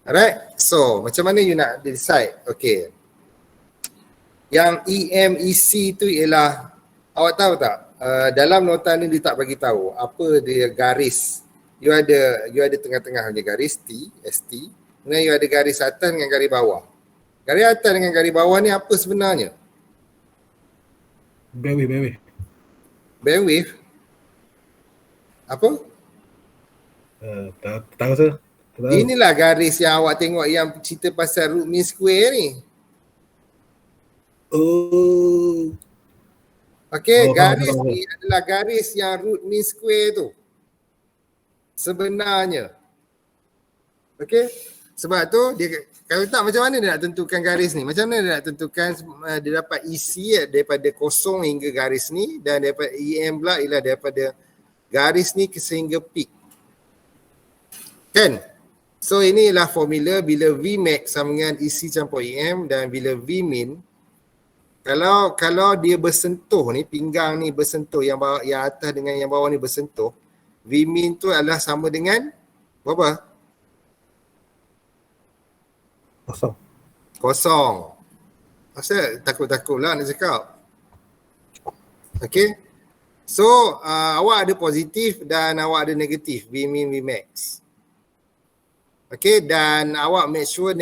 Alright, so macam mana you nak decide? Okay, yang EMEC tu ialah, awak tahu tak, dalam nota ni dia tak bagi tahu apa dia garis. You ada tengah-tengah punya garis T, ST. Kemudian you ada garis atas dengan garis bawah. Garis atas dengan garis bawah ni apa sebenarnya? Bandwidth? Apa? Tak tahu. Inilah garis yang awak tengok yang cerita pasal root mean square ni. Okay, garis ni adalah garis yang root mean square tu. Sebenarnya. Okay, sebab tu dia, kalau tak macam mana dia nak tentukan garis ni? Macam mana dia nak tentukan dia dapat EC daripada kosong hingga garis ni, dan daripada EM pula ialah daripada garis ni sehingga peak. Kan? So ini ialah formula bila Vmax sama dengan EC campur EM, dan bila Vmin, kalau dia bersentuh ni, pinggang ni bersentuh, yang bawah, yang atas dengan yang bawah ni bersentuh, Vmin tu adalah sama dengan berapa? Kosong. Asal takut-takut lah nak cakap. Okay. So awak ada positif dan awak ada negatif, Vmin, Vmax. Okay, dan awak make sure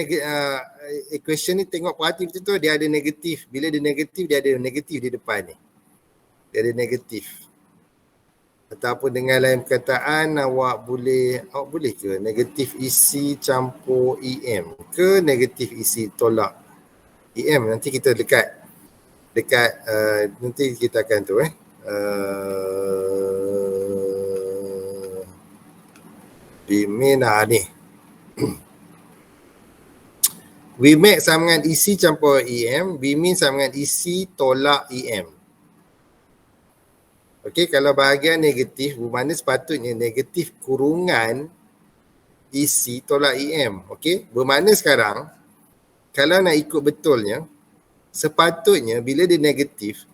equation ni tengok perhati betul-betul, dia ada negatif. Bila dia negatif, dia ada negatif di depan ni. Dia ada negatif. Ataupun dengan lain perkataan, awak boleh ke negatif EC campur EM ke negatif EC tolak EM? Nanti kita dekat nanti kita akan tu di mana ni. Vmax sama dengan EC campur EM, Vmin sama dengan EC tolak EM. Okey, kalau bahagian negatif, bermakna sepatutnya negatif kurungan EC tolak EM. Okey, bermakna sekarang kalau nak ikut betulnya, sepatutnya bila dia negatif,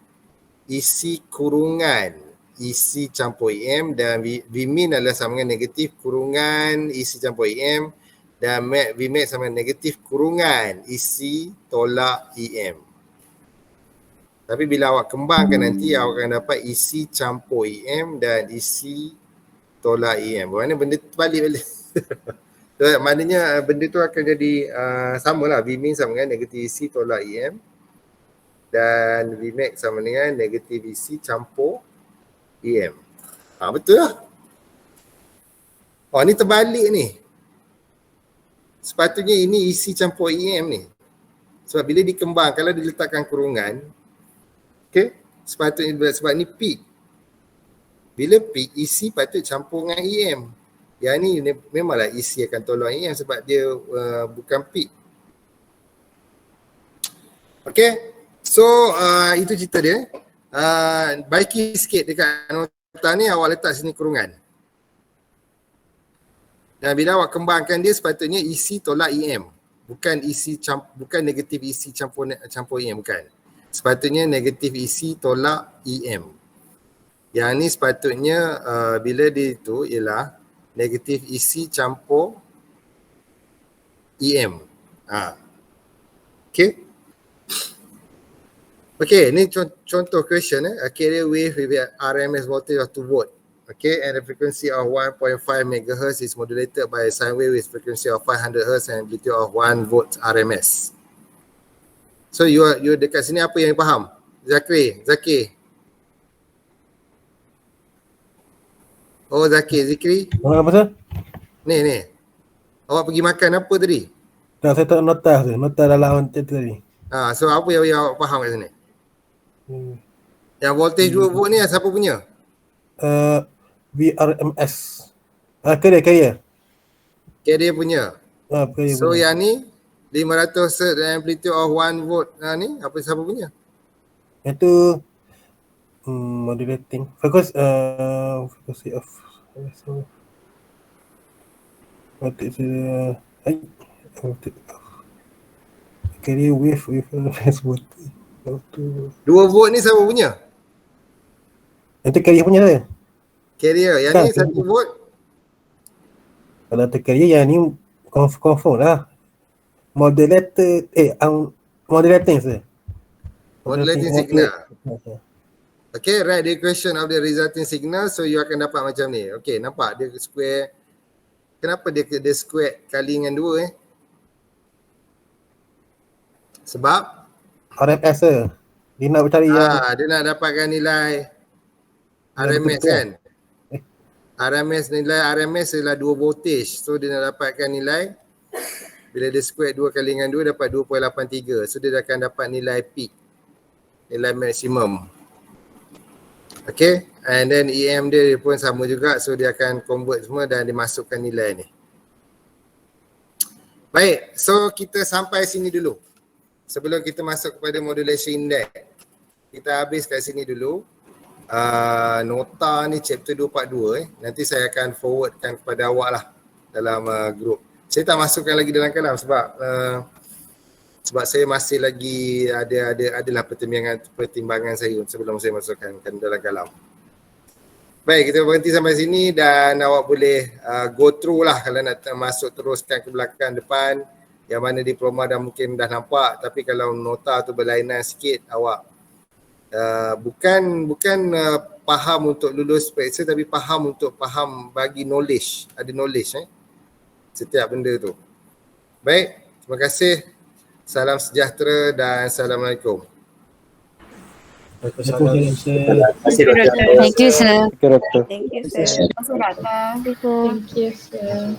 EC kurungan EC campur EM, dan Vmin adalah sama dengan negatif kurungan EC campur EM, dan Vmax sama dengan negatif kurungan EC tolak EM. Tapi bila awak kembangkan nanti, awak akan dapat EC campur EM dan EC tolak EM. Bermakna benda tu balik. Maknanya benda tu akan jadi samalah. Vmin sama dengan negatif EC tolak EM, dan Vmax sama dengan negatif EC campur EM. Betul lah. Oh, ni terbalik ni. Sepatutnya ini isi campur EM ni. Sebab bila dikembang, kalau diletakkan kurungan, okay, sepatutnya sebab ni peak. Bila peak, isi patut campur dengan EM. Yang ni memanglah isi akan tolong EM sebab dia bukan peak. Okay, so itu cerita dia. Baiki sikit dekat nota ni, awak letak sini kurungan. Dan bila awak kembangkan dia, sepatutnya isi tolak EM. Bukan bukan negatif isi campur EM, bukan. Sepatutnya negatif isi tolak EM. Yang ni sepatutnya bila dia itu ialah negatif isi campur EM. Okay. Okay, ni contoh question. A carrier wave with RMS voltage of 2 volt. Okay, and the frequency of 1.5 MHz is modulated by a sine wave with frequency of 500 Hz and amplitude of 1 volt RMS. So you dekat sini apa yang faham? Zakir. Oh, Zikri. Apa tu? Ni. Awak pergi makan apa tadi? Tak, saya tak nota dalam tu tadi. So apa yang awak faham kat sini? Yang voltage 2 volt ni siapa punya? VRMS. Carrier. Carrier punya. Carrier So punya. yang ni 500 Hz dan amplitude of 1 volt. Ni apa siapa punya? Itu modulating frequency of carrier wave with voltage. 2 volt ni siapa punya? Itu carrier punya saya. Carrier. Yang ni 1 volt. Kalau tu carrier yang ni confirm lah. Modulating saya. Modulating signal. Okay, write the equation of the resulting signal. So you akan dapat macam ni. Okay, nampak dia square. Kenapa dia square kali dengan 2 Sebab RMS dia. Dia nak cari yang dia nak dapatkan nilai RMS kan. Nilai RMS adalah 2 voltage. So dia nak dapatkan nilai, bila dia square 2 kali dengan 2 dapat 2.83. So dia akan dapat nilai peak, nilai maksimum. Okay, and then EM dia pun sama juga. So dia akan convert semua dan dimasukkan nilai ni. Baik, so kita sampai sini dulu. Sebelum kita masuk kepada modulation index, kita habis kat sini dulu. Nota ni chapter 242 Nanti saya akan forwardkan kepada awak lah dalam group. Saya tak masukkan lagi dalam kalam sebab saya masih lagi adalah pertimbangan saya sebelum saya masukkan dalam kalam. Baik, kita berhenti sampai sini dan awak boleh go through lah kalau nak masuk teruskan ke belakang depan. Yang mana diploma dah mungkin dah nampak, tapi kalau nota tu berlainan sikit, awak bukan faham untuk lulus periksa, tapi faham untuk faham bagi knowledge, ada knowledge setiap benda tu. Baik, terima kasih. Salam sejahtera dan Assalamualaikum. Waalaikumsalam. Thank you, sir. Okay, doktor. Thank you, sir. Assalamualaikum. Thank you, sir.